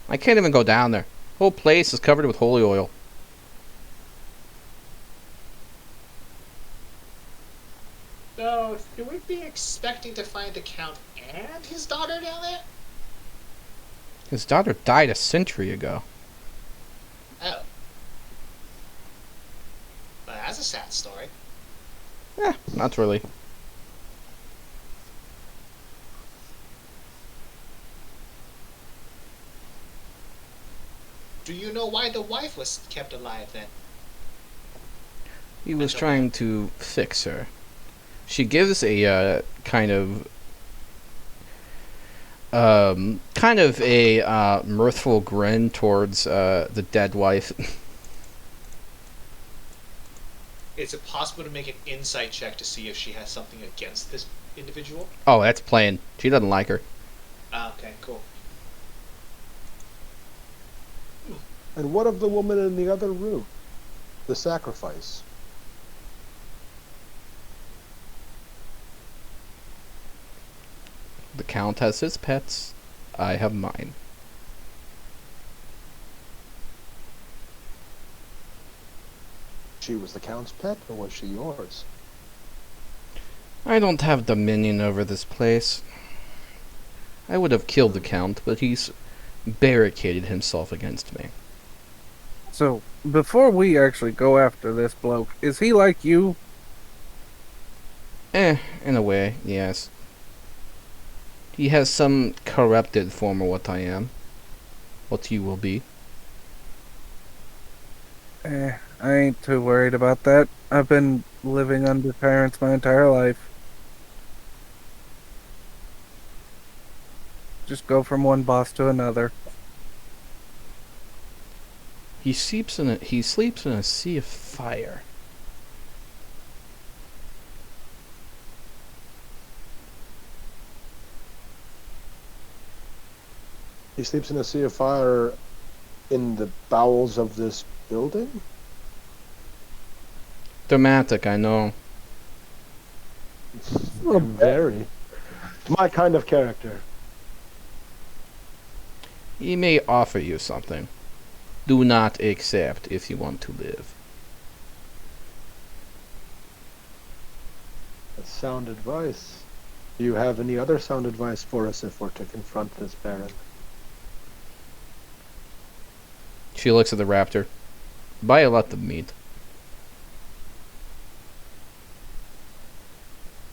I can't even go down there. The whole place is covered with holy oil. So, do we be expecting to find the Count and his daughter down there? His daughter died a century ago. Oh. Well, that's a sad story. Not really. Do you know why the wife was kept alive then? He was trying to fix her. She gives a kind of a mirthful grin towards the dead wife. Is it possible to make an insight check to see if she has something against this individual? Oh, that's plain. She doesn't like her. Okay, cool. And what of the woman in the other room? The sacrifice. The Count has his pets. I have mine. She was the Count's pet, or was she yours? I don't have dominion over this place. I would have killed the Count, but he's barricaded himself against me. So, before we actually go after this bloke, is he like you? In a way, yes. He has some corrupted form of what I am. What you will be. I ain't too worried about that. I've been living under parents my entire life. Just go from one boss to another. He sleeps in a sea of fire. He sleeps in a sea of fire in the bowels of this building? Dramatic, I know. Very. It's my kind of character. He may offer you something. Do not accept if you want to live. That's sound advice. Do you have any other sound advice for us if we're to confront this Baron? She looks at the raptor. Buy a lot of meat.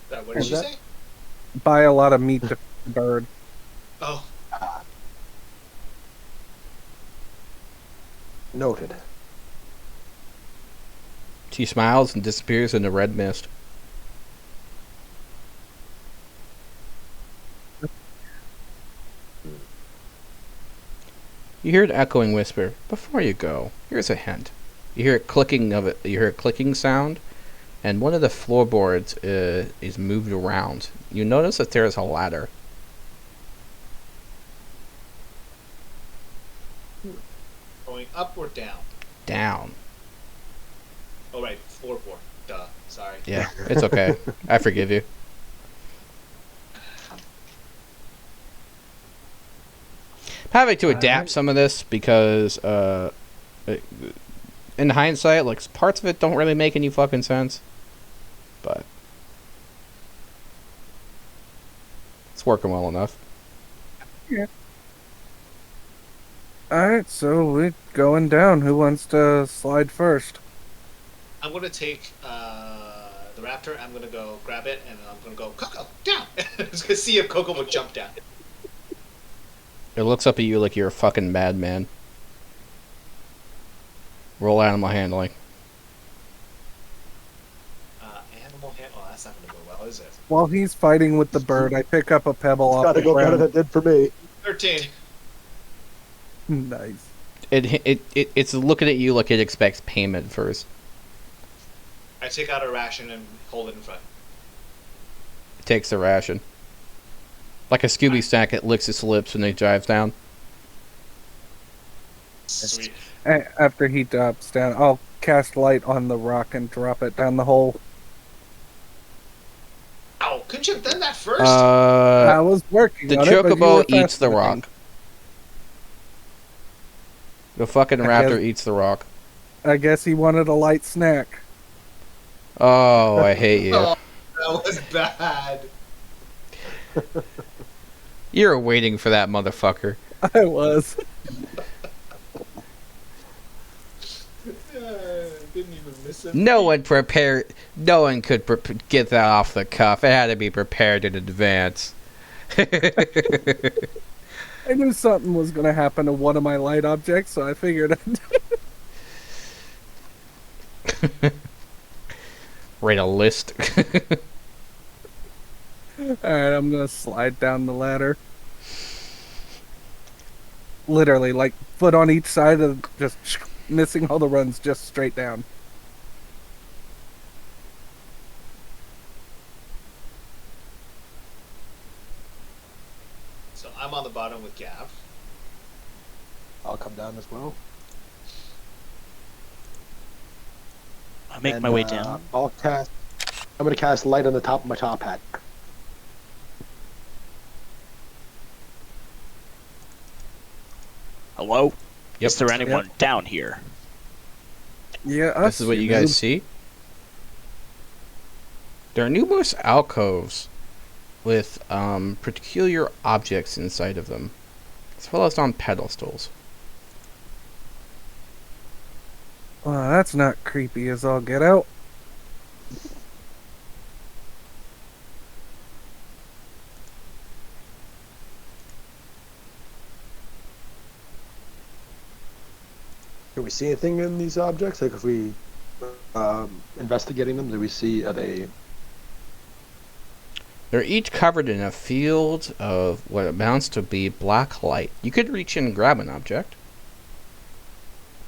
What did she that? say? Buy a lot of meat to bird. Oh, Noted. She smiles and disappears in the red mist. You hear an echoing whisper. Before you go, here's a hint. You hear a clicking of it. You hear a clicking sound, and one of the floorboards is moved around. You notice that there is a ladder. going up or down? down. Oh, right. Floorboard. Duh. Sorry. Yeah, it's okay. I forgive you. I'm having to adapt some of this because, in hindsight, like, parts of it don't really make any fucking sense. But it's working well enough. Alright, so we're going down. Who wants to slide first? I'm gonna take the raptor. I'm gonna go grab it, and I'm gonna go Coco down. I'm just gonna see if Coco will jump down. It looks up at you like you're a fucking madman. Roll animal handling. Animal hand. Oh, that's not gonna go well, is it? While he's fighting with the bird, I pick up a pebble off Gotta the go better ground. than it did for me. 13. Nice. It's looking at you like it expects payment first. I take out a ration and hold it in front. It takes the ration. Like a Scooby snack, it licks its lips when it drives down. Sweet. After he drops down, I'll cast light on the rock and drop it down the hole. Ow! Couldn't you have done that first? I was working The on it, but you chocobo were eats the faster than me. rock. The fucking I raptor guess- eats the rock. I guess he wanted a light snack. Oh, I hate you. Oh, that was bad. You're waiting for that motherfucker. I was. Didn't even miss it. No one could get that off the cuff. It had to be prepared in advance. I knew something was going to happen to one of my light objects, so I figured Write a list. Alright, I'm going to slide down the ladder. Literally, like, foot on each side of just missing all the runs, just straight down. So I'm on the bottom with Gav. I'll come down as well. I'll make And, my way down. I'm gonna cast light on the top of my top hat. Hello? Yep. Is there anyone down here? Yeah, This is what you guys see. There are numerous alcoves with peculiar objects inside of them, as well as on pedestals. Well, that's not creepy as all get out. Can we see anything in these objects? Like if we investigating them, do we see are they? They're each covered in a field of what amounts to be black light. You could reach in and grab an object.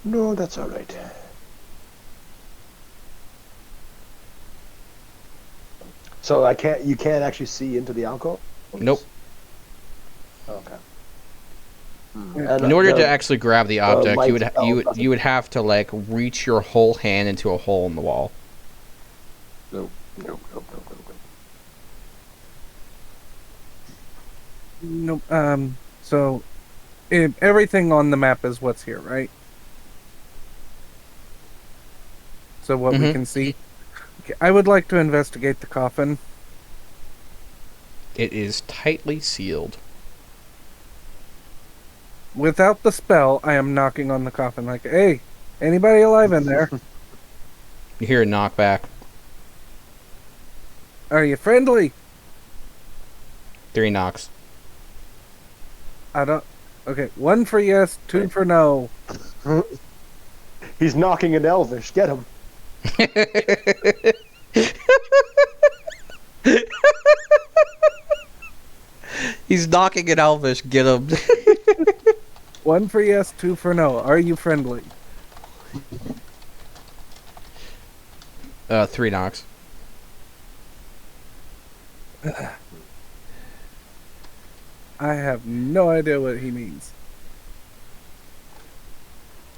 No, that's all right. So I can't. You can't actually see into the alcove. Nope. Okay. In order to actually grab the object, light you would itself you would have to like reach your whole hand into a hole in the wall. Nope. Nope. So everything on the map is what's here, right? So what we Mhm. can see. Okay, I would like to investigate the coffin. It is tightly sealed. Without the spell, I am knocking on the coffin like, "Hey, anybody alive in there? You hear a knockback. Are you friendly?" 3 knocks. I don't. Okay, 1 for yes, 2 for no. He's knocking in Elvish. Get him. He's knocking at Elvish. Get him. 1 for yes, 2 for no. Are you friendly? 3 knocks. I have no idea what he means.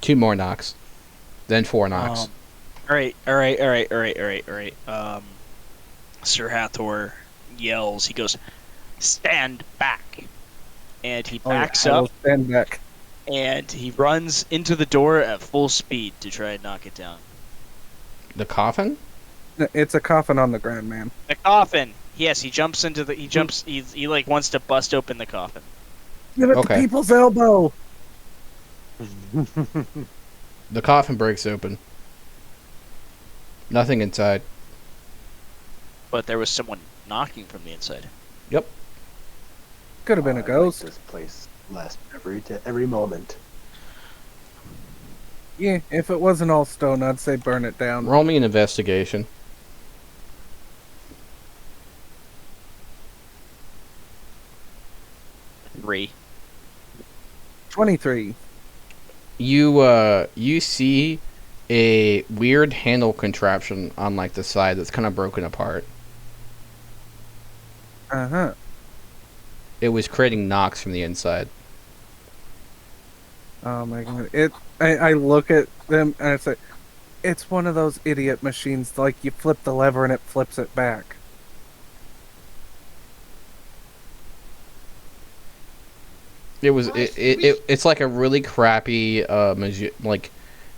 2 more knocks. then 4 knocks. All right. Sir Hathor yells. He goes, "Stand back!" And he Oh, yeah, backs I will up stand back. and he runs into the door at full speed to try and knock it down. The coffin? It's a coffin on the ground, man. The coffin. Yes, he jumps into the. He jumps. He like wants to bust open the coffin. Give it Okay. the people's elbow. The coffin breaks open. Nothing inside. But there was someone knocking from the inside. Yep. Could have been a ghost. This place lasts every moment. Yeah, if it wasn't all stone, I'd say burn it down. Roll me an investigation. Three. 23. You see a weird handle contraption on like the side that's kind of broken apart. Uh-huh. It was creating knocks from the inside. Oh my god. I look at them and it's like, it's one of those idiot machines, like you flip the lever and it flips it back. It was it's like a really crappy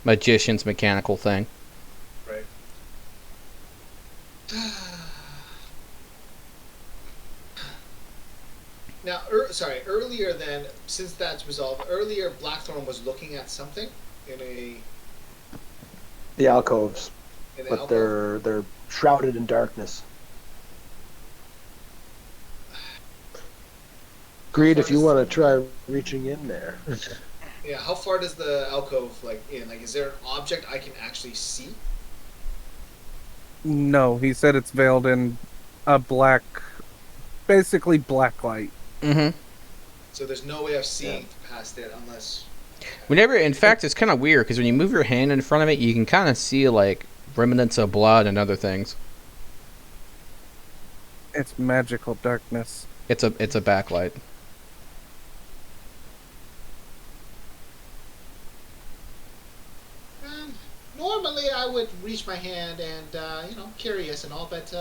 magician's mechanical thing. Right. Now, earlier then, since that's resolved, earlier Blackthorn was looking at something in The alcoves, an but alcove. they're shrouded in darkness. Greed, if you want to try reaching in there. Yeah, how far does the alcove in? Like, is there an object I can actually see? No, he said it's veiled in a black, basically black light. Mm-hmm. So there's no way of seeing past it unless. In fact, it's kind of weird because when you move your hand in front of it, you can kind of see like remnants of blood and other things. It's magical darkness. It's a backlight. Normally, I would reach my hand and curious and all, but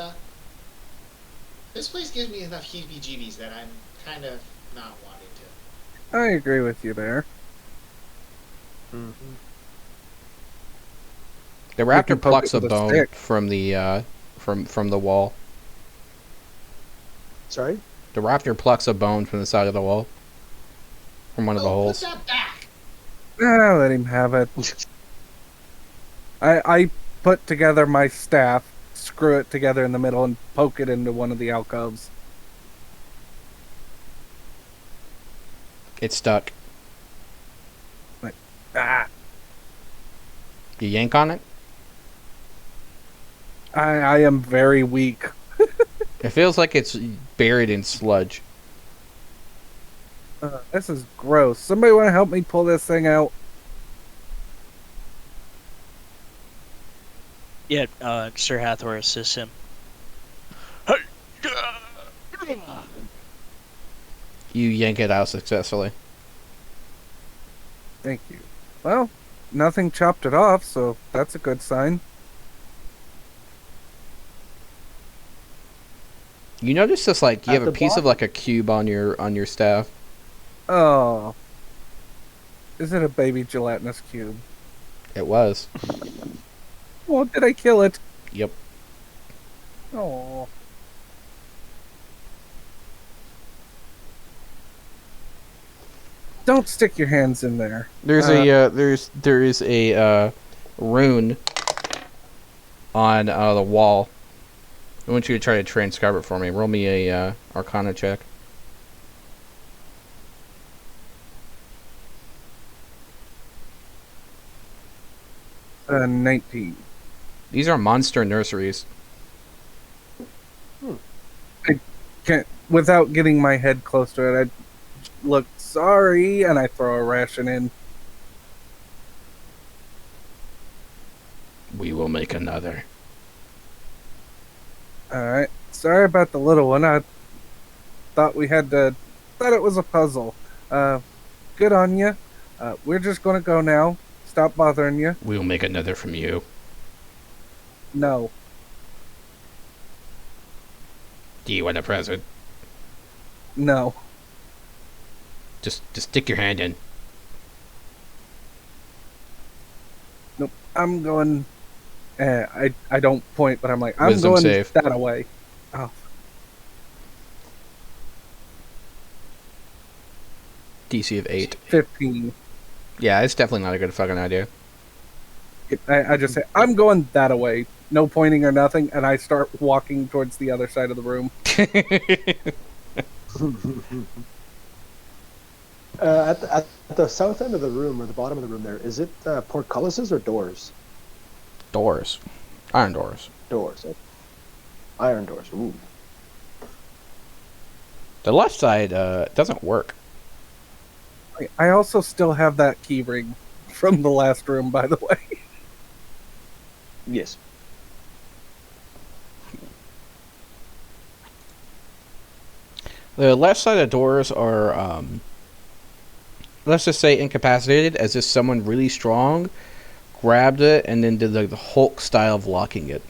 this place gives me enough heebie-jeebies that I'm kind of not wanting to. I agree with you there. Mm-hmm. The You can raptor poke plucks it a with a bone stick. from the from the wall. Sorry? The raptor plucks a bone from the side of the wall. From one of the holes. Put that back. Let him have it. I put together my staff, screw it together in the middle, and poke it into one of the alcoves. It's stuck. Ah! You yank on it. I am very weak. It feels like it's buried in sludge. This is gross. Somebody want to help me pull this thing out? Yeah, Sir Hathor assists him. You yank it out successfully. Thank you. Well, nothing chopped it off, so that's a good sign. You notice this like you At have a the piece of bottom? like a cube on your staff. Oh. Is it a baby gelatinous cube? It was. Well, did I kill it? Yep. Oh. Don't stick your hands in there. There is a rune on the wall. I want you to try to transcribe it for me. Roll me a Arcana check. Uh, 19. These are monster nurseries. Can't, without getting my head close to it, I look sorry, and I throw a ration in. We will make another. Alright. Sorry about the little one. I thought it was a puzzle. Good on you. We're just gonna go now. stop bothering you. We'll make another from you. No. Do you want a present? No. Just stick your hand in. Nope. I'm going... I don't point, but I'm like, I'm Wisdom going save. that away. Oh, DC of 8. 15. Yeah, it's definitely not a good fucking idea. I just say, I'm going that away. No pointing or nothing, and I start walking towards the other side of the room. At the south end of the room, or the bottom of the room there, is it portcullises or doors? Doors. Iron doors. Doors. Iron doors. Ooh. The left side doesn't work. I also still have that key ring from the last room, by the way. Yes. The left side of doors are, let's just say, incapacitated, as if someone really strong grabbed it and then did the Hulk style of locking it.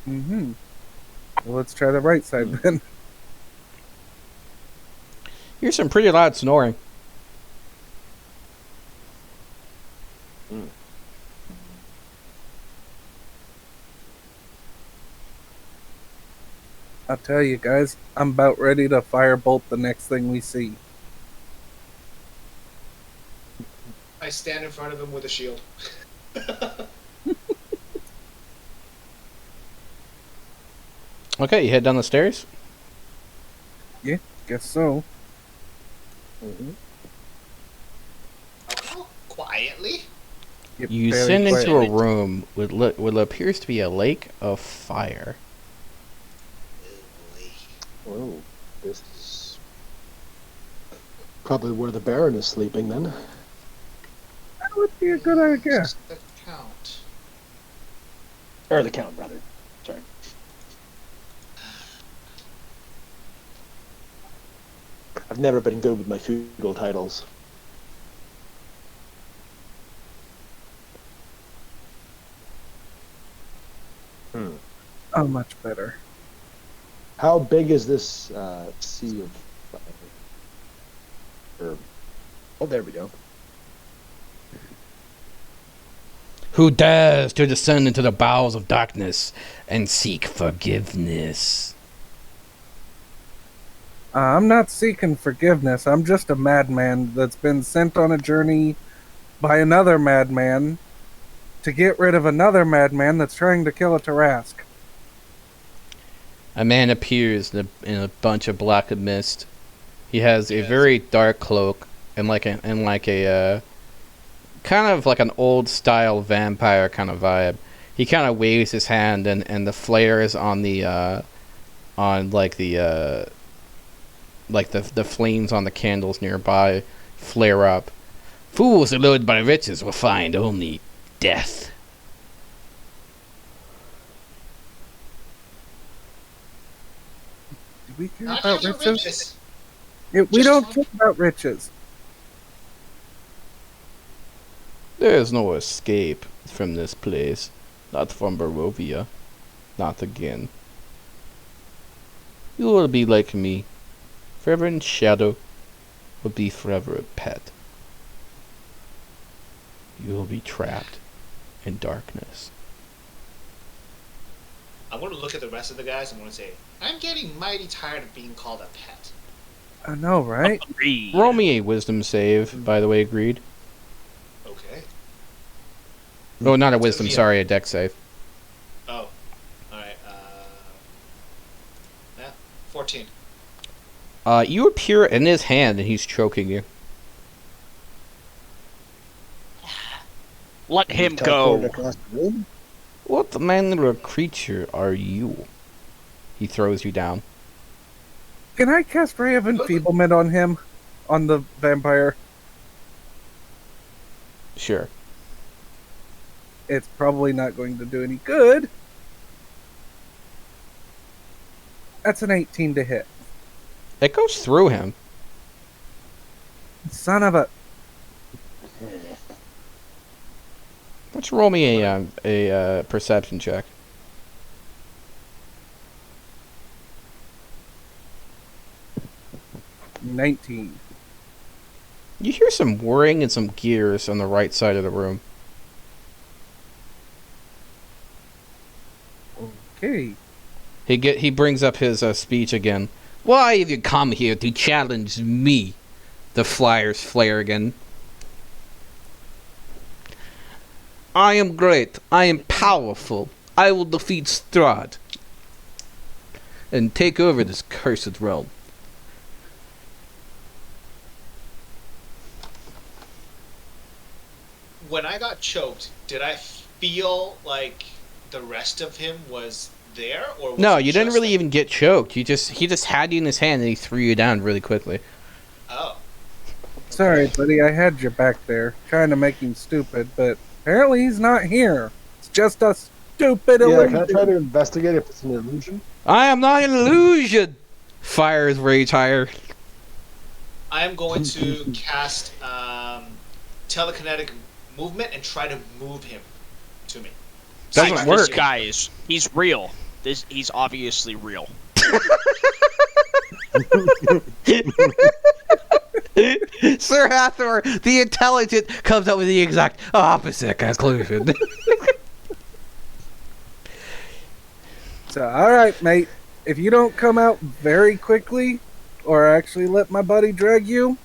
Mm-hmm. Well, let's try the right side then. Here's some pretty loud snoring. I'll tell you guys, I'm about ready to firebolt the next thing we see. I stand in front of him with a shield. Okay, you head down the stairs. Guess so. Mm-hmm. Oh, quietly. Yep, You very send into quietly. a room with what appears to be a lake of fire. Oh, this is probably where the Baron is sleeping then. That would be a good idea. Just the count. Or the Count, rather. Sorry. I've never been good with my feudal titles. Oh, much better. How big is this sea of fire? Oh, there we go. Who dares to descend into the bowels of darkness and seek forgiveness? I'm not seeking forgiveness. I'm just a madman that's been sent on a journey by another madman to get rid of another madman that's trying to kill a Tarask. A man appears in a bunch of black mist. He has a Yes. very dark cloak and like a kind of like an old style vampire kind of vibe. He kind of waves his hand and the flares on the the flames on the candles nearby flare up. Fools allured by riches will find only death. Do we care Not about your riches? riches. We Just don't talk- care about riches. There is no escape from this place. Not from Barovia. Not again. You will be like me. Forever in shadow. Will be forever a pet. You will be trapped in darkness. I'm going to look at the rest of the guys. I'm going to say, I'm getting mighty tired of being called a pet. I know, right? Agreed. Roll me a wisdom save, by the way, agreed. Okay. Oh, not a wisdom, Yeah. sorry, a deck save. Oh. Alright. Yeah. 14. You appear in his hand and he's choking you. Let him Teleported go. across the room. What manner of creature are you? He throws you down. Can I cast Ray of Enfeeblement on him? On the vampire? Sure. It's probably not going to do any good. That's an 18 to hit. It goes through him. Son of a... Let's roll me a perception check. 19. You hear some whirring and some gears on the right side of the room. Okay. He brings up his speech again. Why have you come here to challenge me? The flyers flare again. I am great. I am powerful. I will defeat Strahd and take over this cursed realm. When I got choked, did I feel like the rest of him was there, or was No, it you didn't just really like- even get choked. He just had you in his hand and he threw you down really quickly. Oh, Sorry, buddy, I had you back there, trying to make him stupid, but apparently he's not here. It's just a stupid Yeah, illusion. can I try to investigate if it's an illusion? I am not an illusion. Fires rage higher. I am going to cast telekinetic movement and try to move him to me. Doesn't This work. guy he's real. He's obviously real. Sir Hathor, the intelligent, comes up with the exact opposite conclusion. So, alright, mate. If you don't come out very quickly, or actually let my buddy drag you,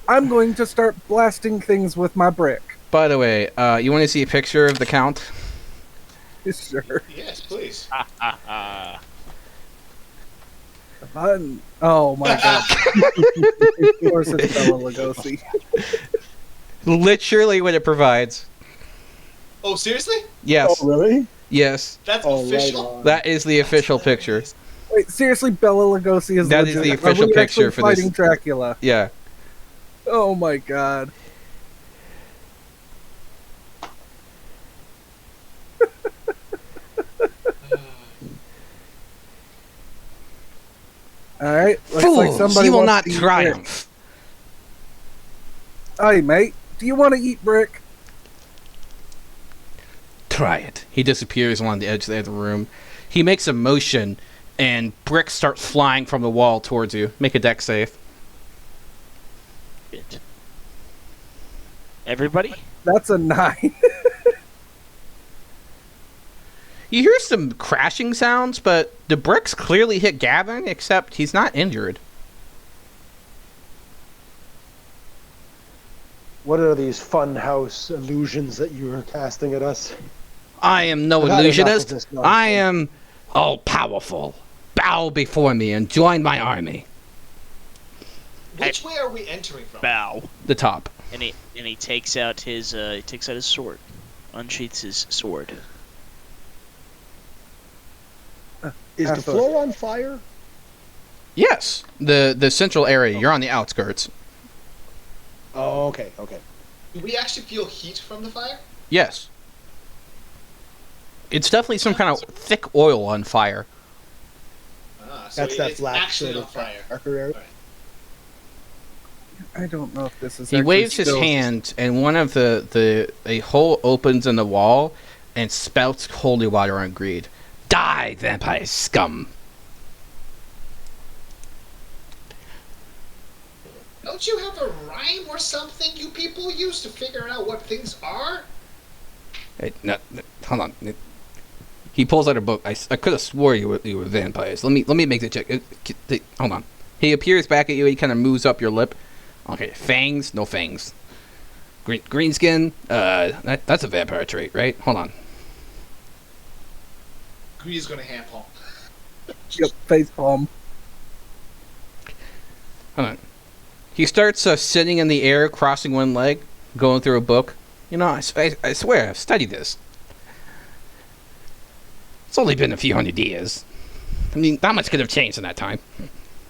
I'm going to start blasting things with my brick. By the way, you want to see a picture of the Count? Sure. Yes, please. Oh my god. Of course it's Bela Lugosi. Literally what it provides. Oh, seriously? Yes. Oh, really? Yes. That's Oh, official. right on. That is the official picture. Wait, seriously, Bela Lugosi is That is legit. the Are official we picture actually for this- fighting Dracula. Yeah. Oh my god. Alright, looks like Fools, somebody you will wants not to eat triumph. brick. Hey, mate, do you want to eat brick? Try it. He disappears along the edge of the room. He makes a motion, and bricks start flying from the wall towards you. Make a deck save. Shit. Everybody? That's a 9. You hear some crashing sounds, but the bricks clearly hit Gavin, except he's not injured. What are these fun house illusions that you are casting at us? I am no I've had enough of illusionist. this nonsense. I am all-powerful. Bow before me and join my army. Which way are we entering from? Bow. The top. And he takes out his sword. Unsheaths his sword. Is the Hathor. floor on fire? Yes, the central area. You're on the outskirts. Oh, okay, okay. Do we actually feel heat from the fire? Yes. It's definitely some kind of thick oil on fire. So That's that it's black actually sort on of fire. darker area. I don't know if this is He actually waves his still- hand, and one of a hole opens in the wall and spouts holy water on Greed. Die, vampire scum! Don't you have a rhyme or something you people use to figure out what things are? Hey, no, hold on. He pulls out a book. I could have swore you were vampires. Let me make the check. Hold on. He appears back at you. He kind of moves up your lip. Okay, fangs, no fangs. Green skin. That's a vampire trait, right? Hold on. Greed's gonna hand palm. Yep, face palm. Hold on. He starts sitting in the air, crossing one leg, going through a book. You know, I swear, I've studied this. It's only been a few hundred years. I mean, not much could have changed in that time.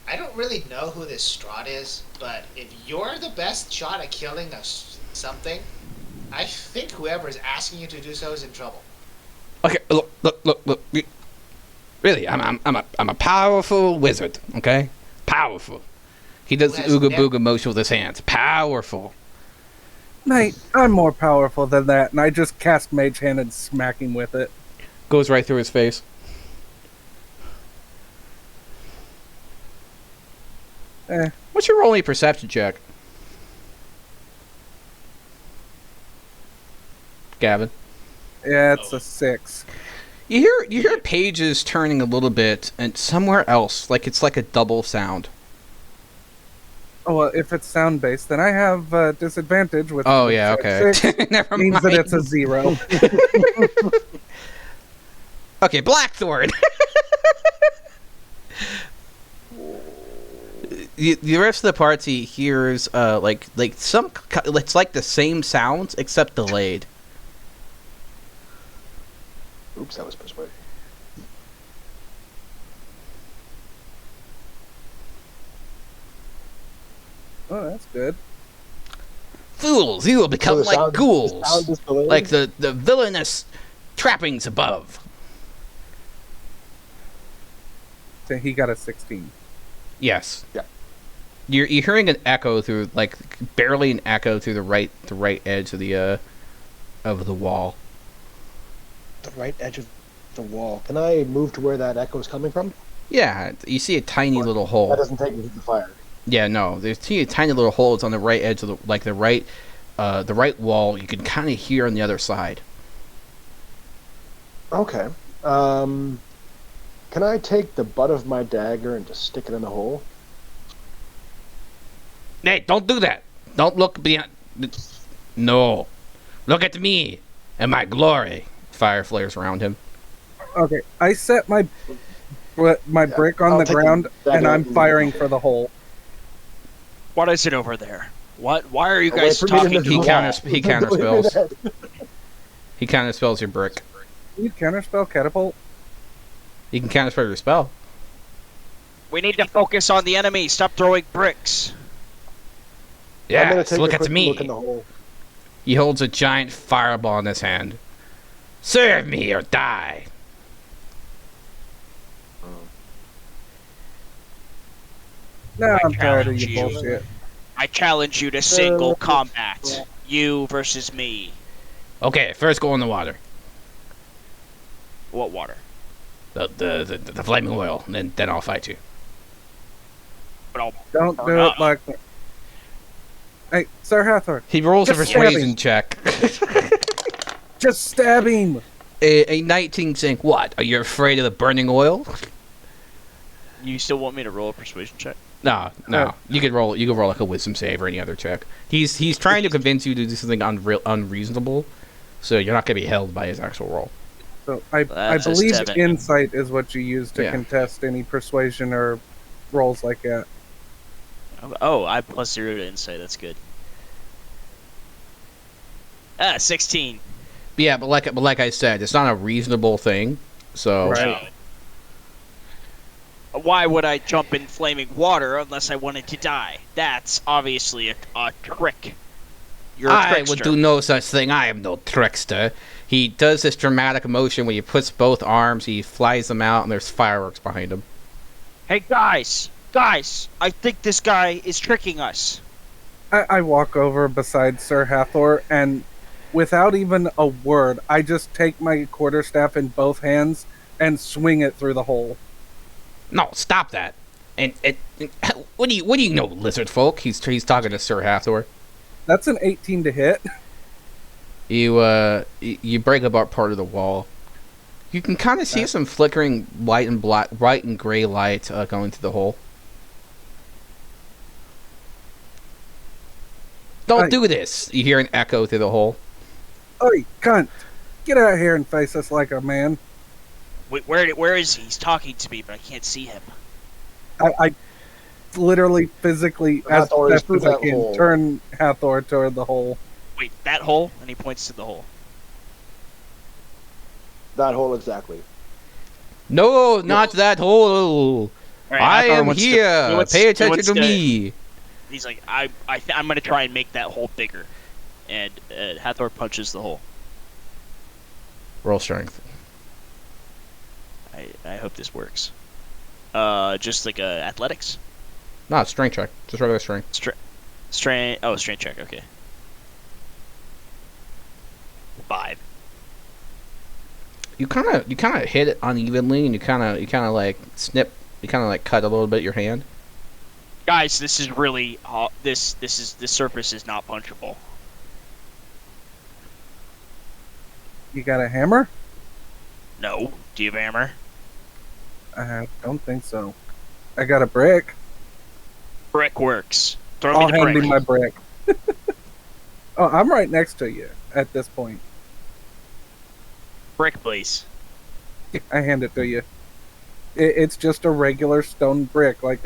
I don't really know who this Strahd is, but if you're the best shot at killing something, I think whoever is asking you to do so is in trouble. Okay, look. Really, I'm a powerful wizard. Okay, powerful. He does the Who has ooga never- booga motion with his hands. Powerful. Mate, I'm more powerful than that, and I just cast Mage Hand and smack him with it. Goes right through his face. What's your only perception check? Gavin. Yeah, it's a 6. You hear pages turning a little bit and somewhere else, like it's like a double sound. Oh, well, if it's sound based, then I have disadvantage with. Oh yeah, okay. 6 Never means mind. that it's a 0. Okay, Blackthorn. The rest of the party hears like some. It's like the same sounds except delayed. Oops, that was persuaded. Oh, that's good. Fools, you will become the like sound- ghouls, the sound is delayed? like the villainous trappings above. So he got a 16. Yes. Yeah. You're hearing an echo through, like barely an echo through the right edge of the wall. The right edge of the wall. Can I move to where that echo is coming from? Yeah, you see a tiny little hole. That doesn't take me to the fire. Yeah, no, there's a tiny little hole. It's on the right edge of the right wall. You can kind of hear on the other side. Okay. Can I take the butt of my dagger and just stick it in the hole? Nate, don't do that. Don't look beyond. No, look at me and my glory. Fire flares around him. Okay, I set my brick on I'll the take ground, the and dagger I'm and- firing for the hole. What is it over there? What? Why are you Wait guys for me to talking move to He the on. wall? he counterspells. He counterspells your brick. Can you counterspell catapult? You can counterspell your spell. We need to focus on the enemy. Stop throwing bricks. I'm gonna Yes, take look a at quick me. look in the hole. He holds a giant fireball in his hand. Serve me or die. No, I I'm tired of challenge your you. bullshit. I challenge you to single combat. You versus me. Okay, first go in the water. What water? The flaming oil, and then I'll fight you. But I'll Don't burn do up. it like that. Hey, Sir Hathor, He rolls a Just persuasion check. just stab him! a 19 saying, "What? Are you afraid of the burning oil?" You still want me to roll a persuasion check? No. You could roll like a wisdom save or any other check. He's trying to convince you to do something unreasonable, so you're not gonna be held by his actual roll. So I That's a believe 7. insight is what you use to Yeah. contest any persuasion or rolls like that. Oh, I plus 0 to insight. That's good. 16. But like I said, it's not a reasonable thing. So Right. No. Why would I jump in flaming water unless I wanted to die? That's obviously a trick. You're a I trickster. would do no such thing. I am no trickster. He does this dramatic motion where he puts both arms, he flies them out, and there's fireworks behind him. Hey guys, I think this guy is tricking us. I walk over beside Sir Hathor, and without even a word, I just take my quarterstaff in both hands and swing it through the hole. No, stop that. And what do you know, lizard folk? He's talking to Sir Hathor. That's an 18 to hit. You break apart part of the wall. You can kind of see some flickering white and gray light going through the hole. Don't Hey. do this. You hear an echo through the hole. Oi, cunt! Get out here and face us like a man. Wait, where is he? He's talking to me, but I can't see him. I literally, physically, as Hathor is fast through as I that can, hole. turn Hathor toward the hole. Wait, that hole? And he points to the hole. That hole exactly. No, not that hole. Alright, I Hathor am wants to- here. he wants- Pay he attention wants to me. He's like, I'm gonna try and make that hole bigger. And Hathor punches the hole. Roll strength. I hope this works. Just like athletics. No, it's strength check. Just regular strength. Strength. Oh, strength check. Okay. 5. You kind of hit it unevenly, and you kind of like snip, you kind of like cut a little bit your hand. Guys, this is really this surface is not punchable. You got a hammer? No. Do you have a hammer? I don't think so. I got a brick. Brick works. Throw I'll me the hand brick. you my brick. Oh, I'm right next to you at this point. Brick, please. I hand it to you. It's just a regular stone brick, like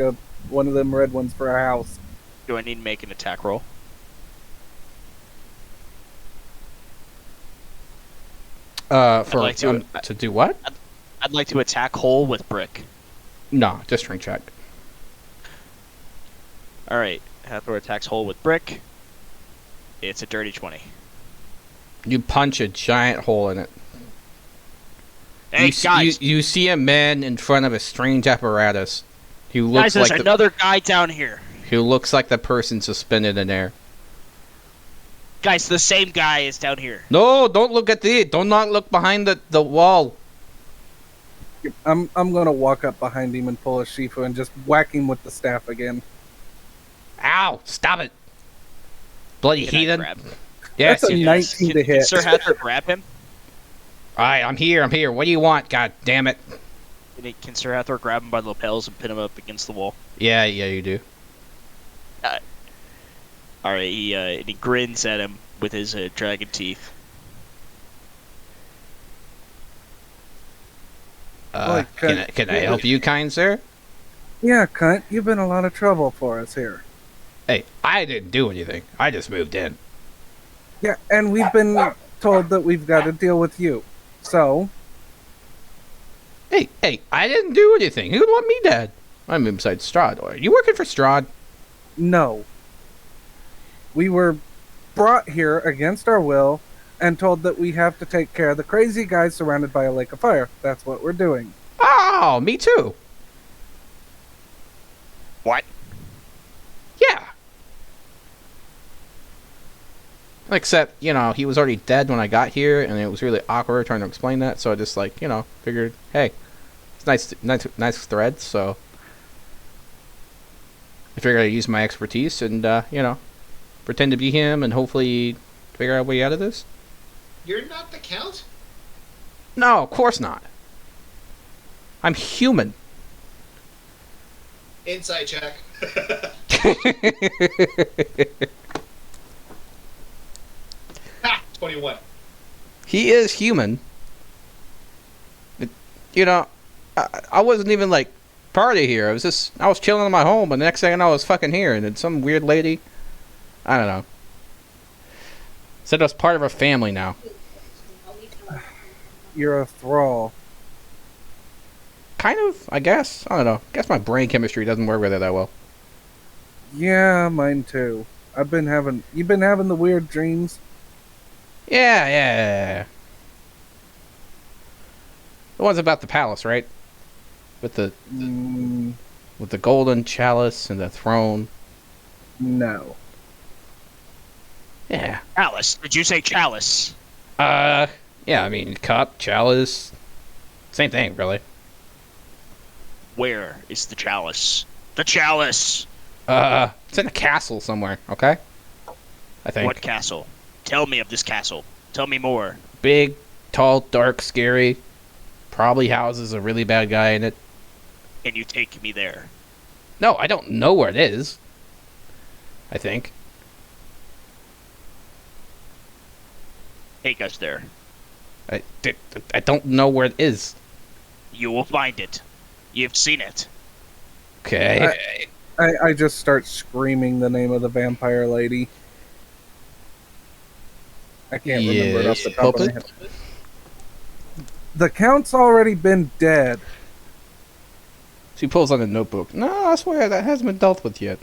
one of them red ones for a house. Do I need to make an attack roll? To do what? I'd like to attack hole with brick. No, just strength check. All right, Hathor attacks hole with brick. It's a dirty 20. You punch a giant hole in it. Hey, guys! You see a man in front of a strange apparatus. He looks Guys, there's like another guy down here. who looks like the person suspended in air. Guys, the same guy is down here. No, don't look at the. Do not look behind the wall. I'm gonna walk up behind him and pull a Shifu and just whack him with the staff again. Ow! Stop it! Bloody Can I heathen. grab him? Yes, That's a you- 19 to Can hit. Sir Hathor grab him? Alright, I'm here. What do you want? God damn it. Can Sir Hathor grab him by the lapels and pin him up against the wall? Yeah, you do. Alright, he grins at him with his dragon teeth. Boy, Can I help you, kind sir? Yeah, cunt, you've been a lot of trouble for us here. Hey, I didn't do anything. I just moved in. Yeah, and we've been told that we've got to deal with you. So, Hey, I didn't do anything. Who would want me dead? I'm inside Strahd. Are you working for Strahd? no. We were brought here against our will and told that we have to take care of the crazy guys surrounded by a lake of fire. That's what we're doing. Oh, me too. What? Yeah. Except, he was already dead when I got here, and it was really awkward trying to explain that, so I just, figured, hey, it's nice thread, so I figured I'd use my expertise and, pretend to be him and hopefully figure out a way out of this. You're not the Count? No, of course not. I'm human. Insight check. Ha! 21. He is human. I wasn't even party here. I was chilling in my home, but the next thing I know, I was fucking here, and then some weird lady, I don't know, said I was part of her family now. You're a thrall. Kind of, I guess. I don't know. I guess my brain chemistry doesn't work with it that well. Yeah, mine too. You've been having the weird dreams? Yeah. The one's about the palace, right? With the with the golden chalice and the throne. No. Yeah. Chalice. Did you say chalice? Yeah, I mean, cup, chalice, same thing, really. Where is the chalice? The chalice! It's in a castle somewhere, okay? I think. What castle? Tell me of this castle. Tell me more. Big, tall, dark, scary. Probably houses a really bad guy in it. Can you take me there? No, I don't know where it is. I think. Take us there. I don't know where it is. You will find it. You've seen it. Okay. I just start screaming the name of the vampire lady. I can't remember it off the top of my head. The Count's already been dead. She pulls on a notebook. No, I swear that hasn't been dealt with yet.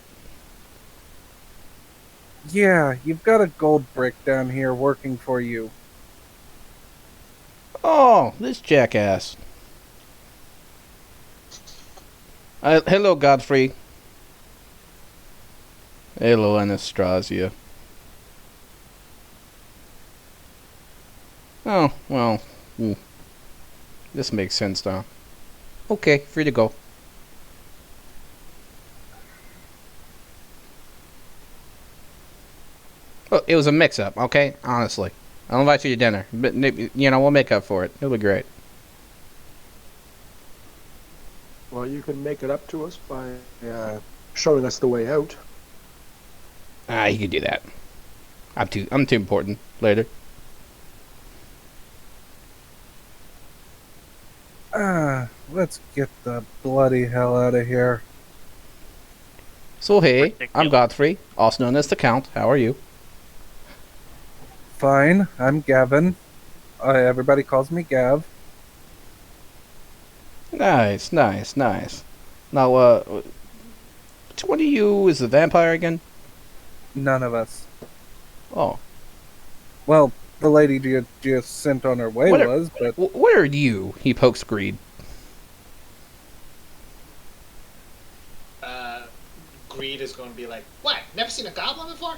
Yeah, you've got a gold brick down here working for you. Oh, this jackass. Hello, Godfrey. Hello, Anastasia. Oh, well. This makes sense, though. Okay, free to go. Well, it was a mix-up, okay? Honestly. I'll invite you to dinner. But, we'll make up for it. It'll be great. Well, you can make it up to us by showing us the way out. You can do that. I'm too important. Later. Let's get the bloody hell out of here. So, hey, I'm Ridiculous. Godfrey, also known as the Count. How are you? Fine, I'm Gavin. Everybody calls me Gav. Nice. Now, which one of you is the vampire again? None of us. Oh. Well, the lady you just sent on her way What are- was, but What are you? He pokes Greed. Greed is going to be like, what? Never seen a goblin before?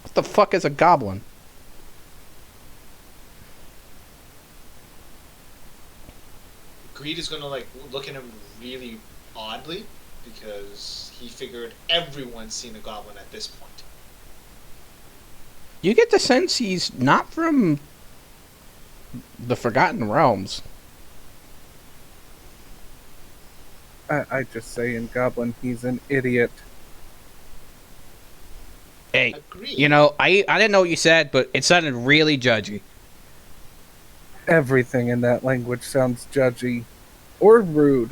What the fuck is a goblin? Greed is going to like look at him really oddly because he figured everyone's seen a goblin at this point. You get the sense he's not from the Forgotten Realms. I just say in Goblin, he's an idiot. Hey, Agreed. I didn't know what you said, but it sounded really judgy. Everything in that language sounds judgy. Or rude.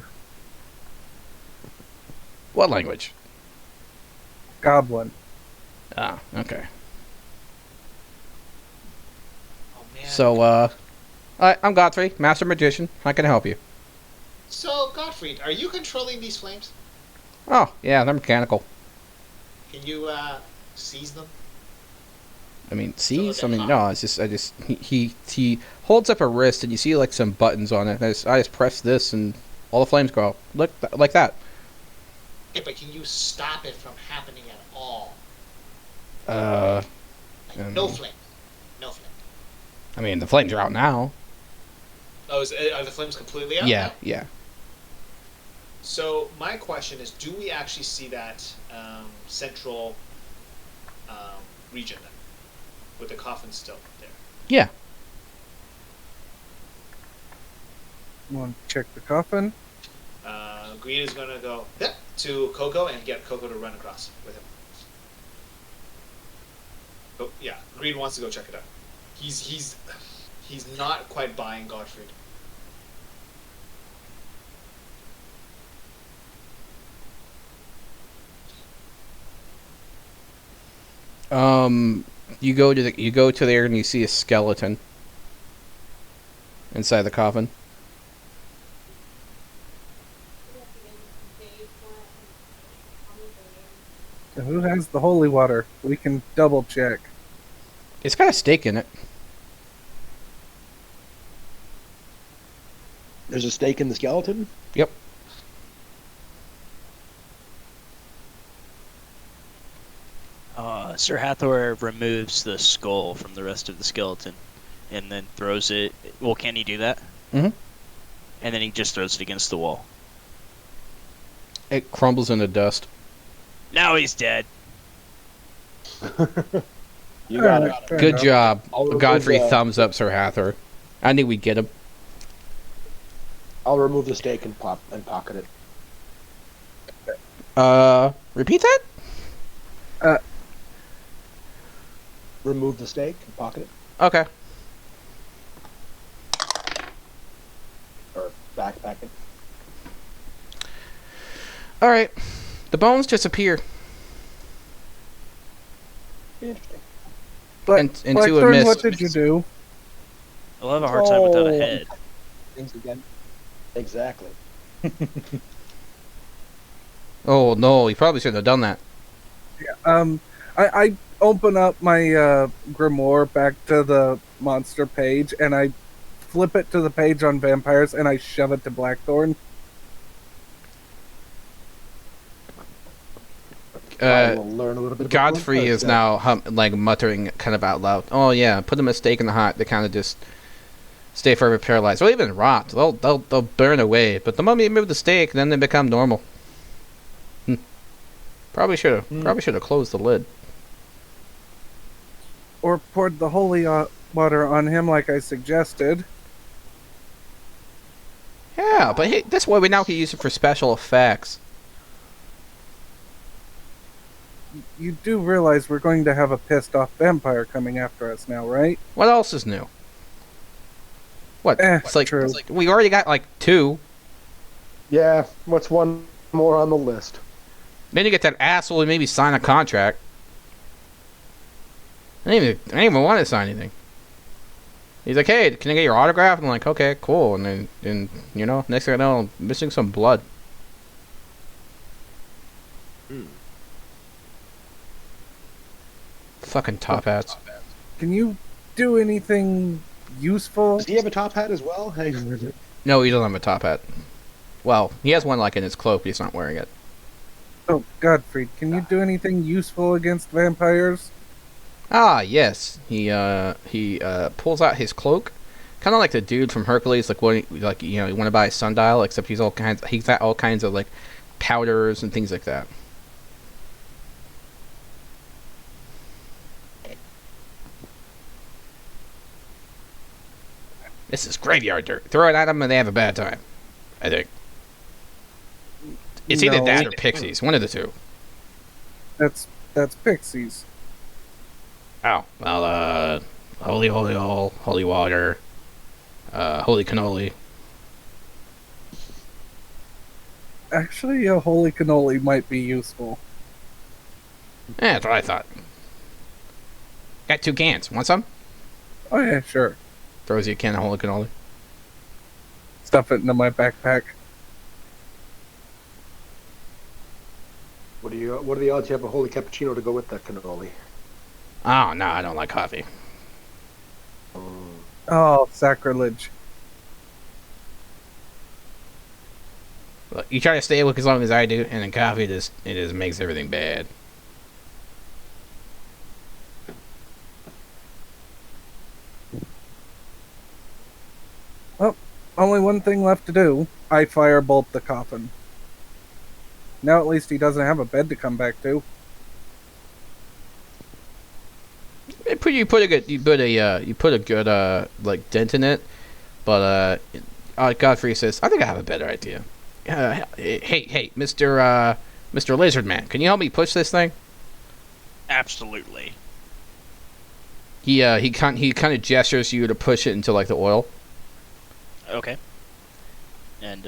What language? Goblin. Ah, okay. Oh man. So, I'm Godfrey, Master Magician. How can I help you? So Gottfried, are you controlling these flames? Oh, yeah, they're mechanical. Can you seize them? I mean, So seize? they're No, it's just, he holds up a wrist and you see, like, some buttons on it. I just press this and all the flames go out. Look, like that. Yeah, but can you stop it from happening at all? Uh, Like, no flame. No flame. I mean, the flames are out now. Oh, are the flames completely out? Yeah, now? yeah. So my question is, do we actually see that central region then, with the coffin still there? Yeah. Want to check the coffin? Green is gonna go to Coco and get Coco to run across with him. Oh yeah, Green wants to go check it out. He's not quite buying Gottfried. You go to there and you see a skeleton inside the coffin. Who has the holy water? We can double check. It's got a stake in it. There's a stake in the skeleton? Yep. Sir Hathor removes the skull from the rest of the skeleton and then throws it. Well, can he do that? Mhm. And then he just throws it against the wall. It crumbles into dust. Now he's dead. You got it. Fair Good enough. job. I'll remove Godfrey the- thumbs up Sir Hathor. I knew we'd get him. I'll remove the stake and pocket it. Repeat that? Remove the stake and pocket it, Okay. or backpack it. Alright. The bones disappear Interesting. into a Blackthorn, mist. what did you do? I'll have a hard time without a Oh. head. Things again. Exactly. Oh no, he probably shouldn't have done that. I open up my grimoire back to the monster page, and I flip it to the page on vampires, and I shove it to Blackthorn. I will learn a little bit about Godfrey vampires is then. now like muttering kind of out loud. Oh yeah, put them a stake in the heart. They kind of just stay forever paralyzed, or even rot. They'll burn away. But the moment you move the stake, then they become normal. Probably should have closed the lid. Or poured the holy water on him like I suggested. Yeah, but hey, this way we now can use it for special effects. You do realize we're going to have a pissed off vampire coming after us now, right? What else is new? What? It's like true. we already got like 2. Yeah, what's one more on the list? Then you get that asshole who maybe sign a contract. I didn't even want to sign anything. He's like, hey, can I get your autograph? And I'm like, okay, cool. And then, next thing I know, I'm missing some blood. Fucking top hats. Can you do anything useful? Does he have a top hat as well? Hey, No, he doesn't have a top hat. Well, he has one like in his cloak, but he's not wearing it. Oh, Godfrey, can you do anything useful against vampires? Ah, yes. He pulls out his cloak, kind of like the dude from Hercules, you want to buy a sundial, except he's got all kinds of like powders and things like that. This is graveyard dirt. Throw it at them and they have a bad time. I think. It's either No. that or pixies. One of the two. That's pixies. Oh, well, holy oil, holy water, holy cannoli. Actually, a holy cannoli might be useful. Yeah, that's what I thought. Got 2 cans. Want some? Oh yeah, sure. Throws you a can of holy cannoli. Stuff it into my backpack. what are the odds you have a holy cappuccino to go with that cannoli? Oh, no, I don't like coffee. Oh, sacrilege. Look, you try to stay awake as long as I do, and then coffee just makes everything bad. Only one thing left to do. I firebolt the coffin. Now at least he doesn't have a bed to come back to. You put a good like dent in it, but Godfrey says, I think I have a better idea. Hey, Mr. Lizard Man, can you help me push this thing? Absolutely. He kind of gestures you to push it into like the oil. Okay. And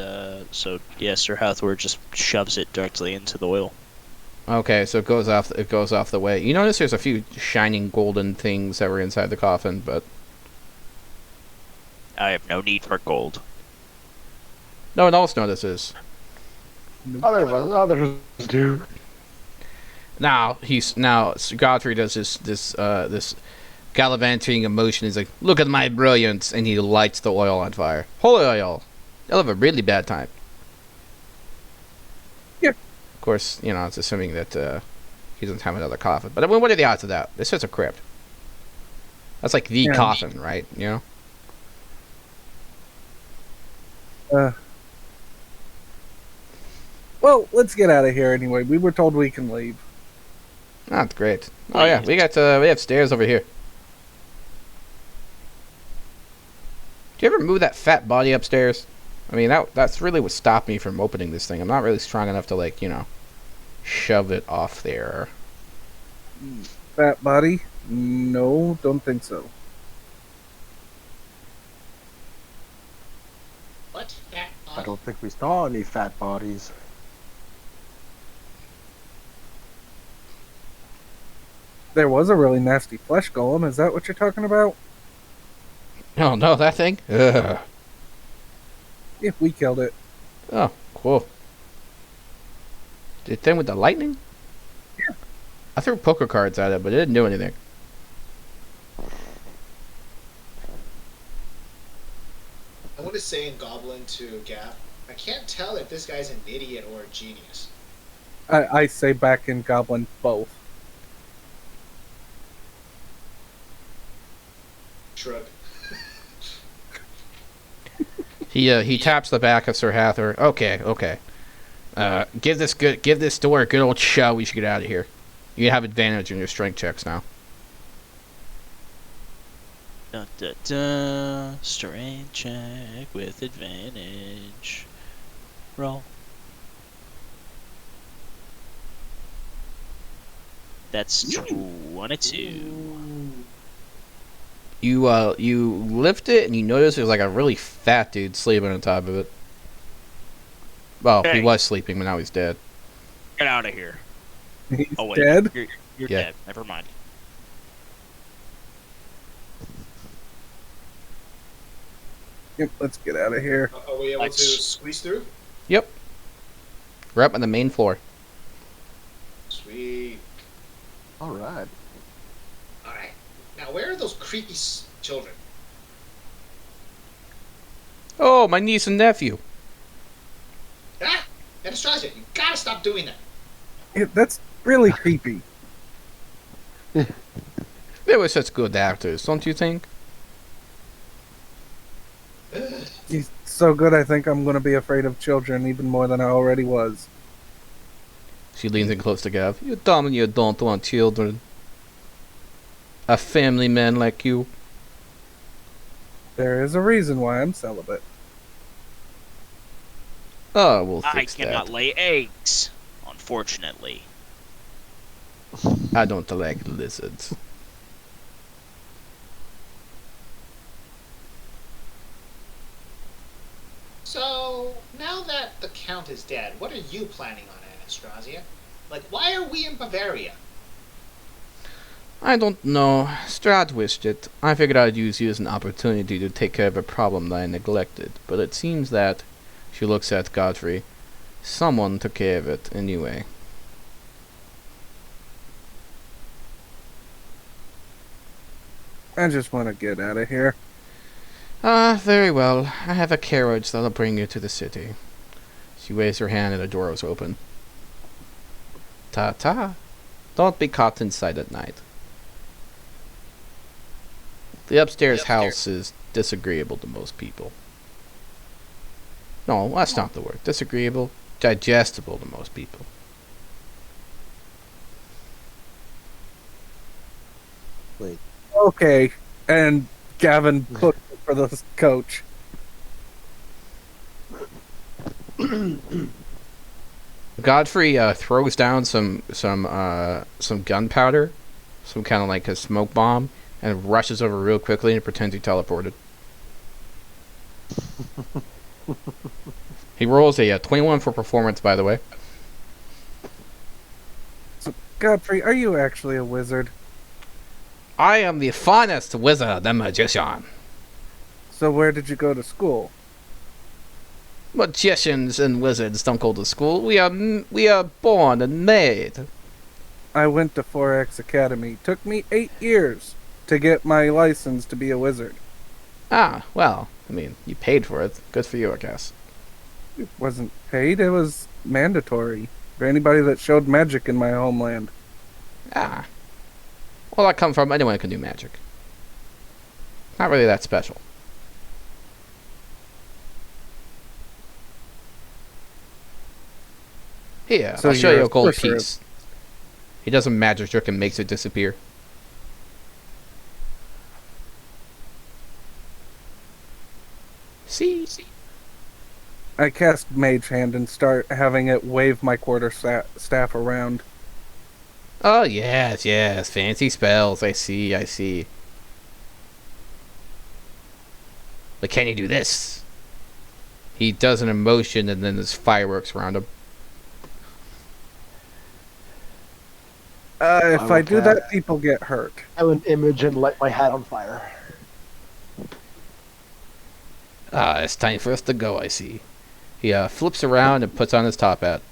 so Sir Hathor just shoves it directly into the oil. Okay, so it goes off the way. You notice there's a few shining golden things that were inside the coffin, but I have no need for gold. no one else notices. Others do. Now Godfrey does this gallivanting emotion. He's like, look at my brilliance, and he lights the oil on fire. Holy oil! They'll have a really bad time. Yeah. Of course, it's assuming that he doesn't have another coffin. But I mean, what are the odds of that? This is a crypt. That's like the coffin, right? Well, let's get out of here anyway. We were told we can leave. That's great. Oh yeah, we have stairs over here. Do you ever move that fat body upstairs? I mean, that's really what stopped me from opening this thing. I'm not really strong enough to shove it off there. Fat body? No, don't think so. What? Fat I don't think we saw any fat bodies. There was a really nasty flesh golem. Is that what you're talking about? Oh no, that thing? Ugh. Yeah, we killed it. Oh, cool. The thing with the lightning? Yeah. I threw poker cards at it, but it didn't do anything. I want to say in Goblin to Gav, I can't tell if this guy's an idiot or a genius. I say back in Goblin both. Shrug. He taps the back of Sir Hathor. Okay. Give this door a good old shove. We should get out of here. You have advantage in your strength checks now. Dun, dun, dun. Strength check with advantage. Roll. That's 22. You lift it and you notice there's like a really fat dude sleeping on top of it. Well, he Hey. was sleeping, but now he's dead. Get out of here. He's Oh wait, dead. you're Yeah. dead. Never mind. Yep, let's get out of here. Are we able to Let's- squeeze through? Yep. We're up on the main floor. Sweet. All right. All right. Now, where are those creepy children? Oh, my niece and nephew. Ah, Anastasia, you gotta stop doing that. That's really creepy. They were such good actors, don't you think? He's so good. I think I'm going to be afraid of children even more than I already was. She leans in close to Gav. You tell me you don't want children. A family man like you. There is a reason why I'm celibate. Oh, we'll I fix cannot that. lay eggs, unfortunately. I don't like lizards. So, now that the Count is dead, what are you planning on, Anastasia? Like, why are we in Bavaria? I don't know. Strahd wished it. I figured I'd use you as an opportunity to take care of a problem that I neglected. But it seems that, she looks at Godfrey, someone took care of it anyway. I just want to get out of here. Ah, very well. I have a carriage that'll bring you to the city. She waves her hand and the door was open. Ta-ta. Don't be caught inside at night. The upstairs house is disagreeable to most people. No, that's not the word. Disagreeable. Digestible to most people. Okay, and Gavin pushed for the coach. Godfrey throws down some gunpowder, some kind of like a smoke bomb, and rushes over real quickly and pretends he teleported. He rolls a 21 for performance, by the way. Godfrey, are you actually a wizard? I am the finest wizard and magician. So where did you go to school? Magicians and wizards don't go to school. We are born and made. I went to 4X Academy. Took me 8 years to get my license to be a wizard. Ah, well, I mean, you paid for it. Good for you, I guess. It wasn't paid, it was mandatory for anybody that showed magic in my homeland. Ah. Well, I come from anyone can do magic. Not really that special. Here, So I'll show you're you a a gold sorcerer. piece. He does a magic trick and makes it disappear. See? I cast Mage Hand and start having it wave my quarter staff around. Oh, yes. Fancy spells. I see. But can you do this? He does an emotion and then there's fireworks around him. If I I will do that, people get hurt. I have an image and light my hat on fire. Ah, it's time for us to go, I see. He flips around and puts on his top hat.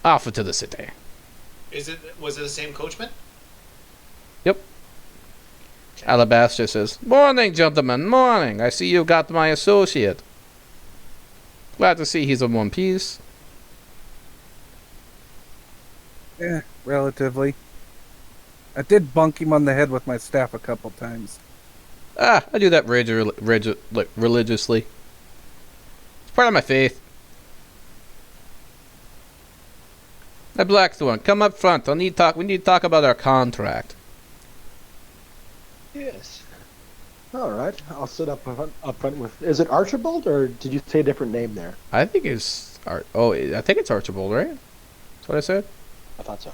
Off into the city. Was it the same coachman? Alabaster says, "Morning, gentlemen, morning. I see you got my associate." Glad to see he's in one piece. Yeah, relatively. I did bunk him on the head with my staff a couple times. Ah, I do that religiously. It's part of my faith. That black one, come up front. We need to talk about our contract. Yes. All right. I'll sit up front with. Is it Archibald or did you say a different name there? I think it's I think it's Archibald, right? That's what I said. I thought so.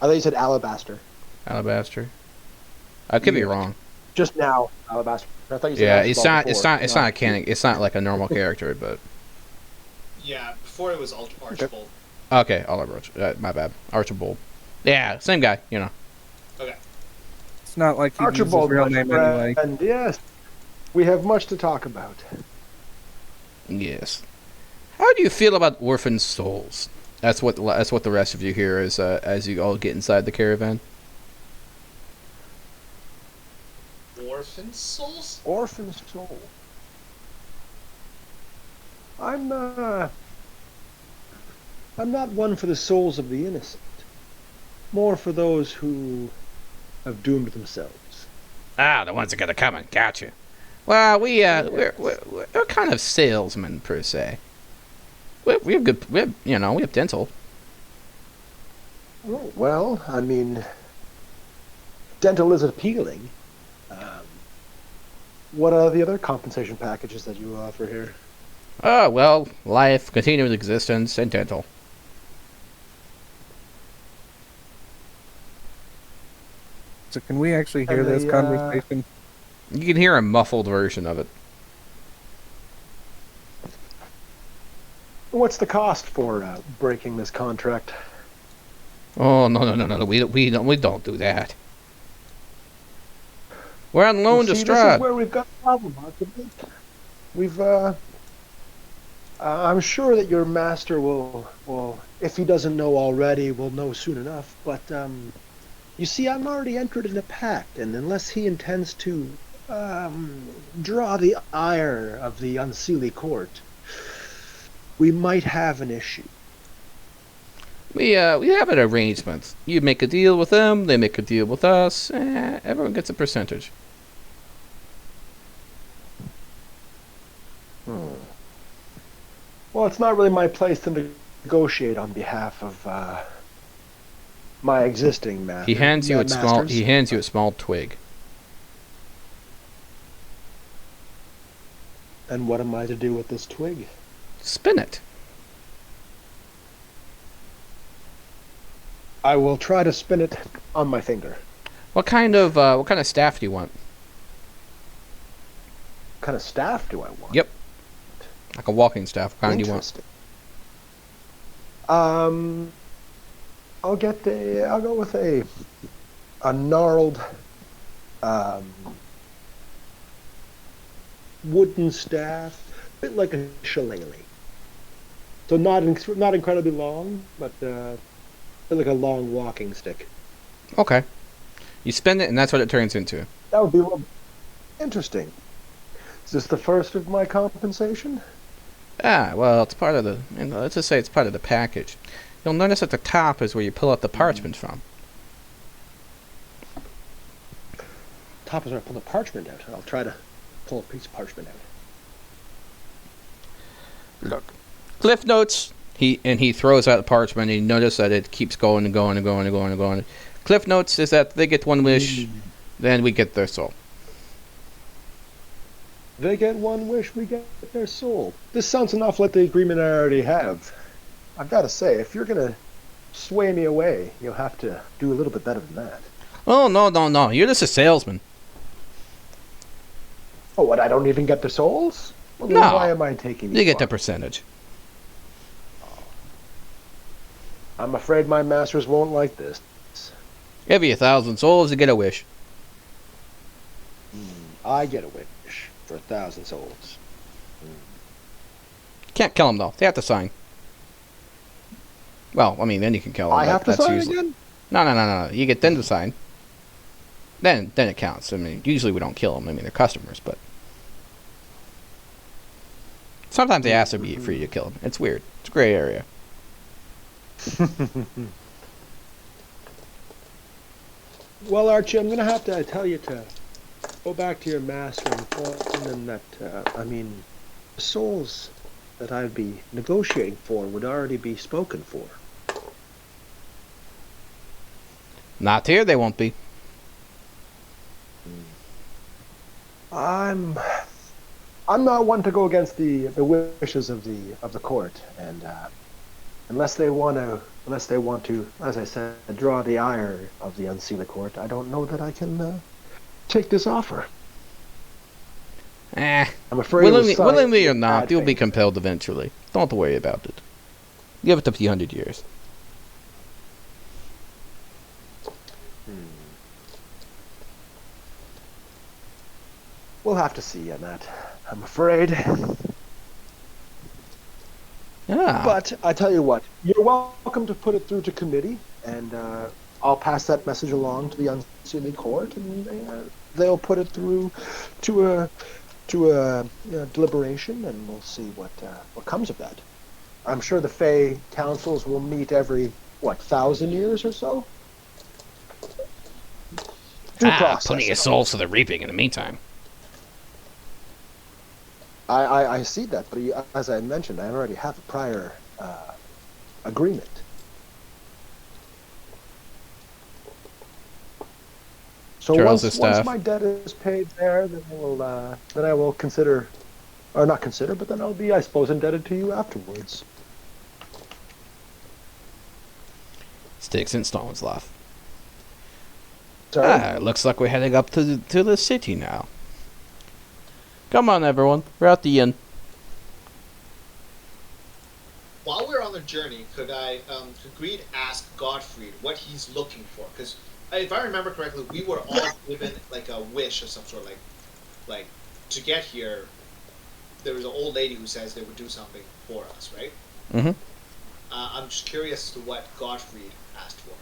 I thought you said Alabaster. Alabaster. I could be wrong. Just now, Alabaster. I thought you said Yeah, Archibald before. it's not a canon. It's not like a normal character, but Yeah, before it was Archibald. okay. My bad. Archibald. Yeah, same guy. You know. Okay. It's not like he uses his Archibald, real my name friend. anyway. And yes, we have much to talk about. Yes. How do you feel about orphan souls? That's what the rest of you hear as you all get inside the caravan. Orphan souls? Orphan soul. I'm not one for the souls of the innocent. More for those who have doomed themselves. Ah, the ones that gotta come and gotcha. Well, we're kind of salesmen per se. We have good. We have dental. Oh, well, I mean, dental is appealing. What are the other compensation packages that you offer here? Oh well, life, continued existence, and dental. So can we actually hear And this the, conversation? You can hear a muffled version of it. What's the cost for breaking this contract? Oh no! We don't do that. We're on loan to See, this is Strahd. where we've got a problem, Archibald. We've, I'm sure that your master will, if he doesn't know already, will know soon enough. But, you see, I'm already entered in a pact, and unless he intends to, draw the ire of the Unseelie court, we might have an issue. We have an arrangement. You make a deal with them, they make a deal with us. Everyone gets a percentage. Well, it's not really my place to negotiate on behalf of my existing master. He hands you masters. a small twig. And what am I to do with this twig? Spin it. I will try to spin it on my finger. What kind of staff do you want? What kind of staff do I want? Yep. Like a walking staff. What kind do you want? Interesting. I'll go with a gnarled wooden staff, a bit like a shillelagh. So not incredibly long, but like a long walking stick. Okay. You spin it, and that's what it turns into. That would be interesting. Is this the first of my compensation? Ah, well, it's part of the. Let's just say it's part of the package. You'll notice at the top is where you pull out the parchment from. Top is where I pull the parchment out. I'll try to pull a piece of parchment out. Look, Cliff Notes. He throws out the parchment, and you notice that it keeps going and going and going and going and going. Cliff Notes is that they get one wish, then we get their soul. They get one wish, we get their soul. This sounds an awful like the agreement I already have. I've got to say, if you're going to sway me away, you'll have to do a little bit better than that. Oh, no. You're just a salesman. Oh, what, I don't even get their souls? Well, then No. why am I taking these You get the ones? percentage. I'm afraid my masters won't like this. Give you 1,000 souls, you get a wish. I get a wish for 1,000 souls. Can't kill them, though. They have to sign. Well, I mean, then you can kill them. I have to that's sign usually... again? No. You get them to sign. Then it counts. I mean, usually we don't kill them. I mean, they're customers, but... Sometimes they ask to be free to kill him. It's weird. It's a gray area. Well, Archie, I'm going to have to tell you to go back to your master and inform them that, the souls that I'd be negotiating for would already be spoken for. Not here, they won't be. I'm not one to go against the wishes of the court, and unless they want to, as I said, draw the ire of the unseelie court, I don't know that I can take this offer. I'm afraid Willingly or not, you'll be compelled eventually. Don't have to worry about it. Give it a few hundred years. We'll have to see on that, I'm afraid. Yeah. But I tell you what, you're welcome to put it through to committee, and I'll pass that message along to the unseelie court, and they'll put it through to a deliberation, and we'll see what comes of that. I'm sure the Fey councils will meet every 1,000 years or so. Due process. Plenty of souls for the reaping in the meantime. I see that, but as I mentioned, I already have a prior agreement. So once my debt is paid there, then I will consider, or not consider, but then I'll be, I suppose, indebted to you afterwards. Sticks and stones, laugh. Sorry? Looks like we're heading up to the city now. Come on, everyone. We're at the inn. While we're on the journey, could Greed ask Gottfried what he's looking for? Because if I remember correctly, we were all given like a wish of some sort, like to get here. There was an old lady who says they would do something for us, right? Mm-hmm. I'm just curious as to what Gottfried asked for.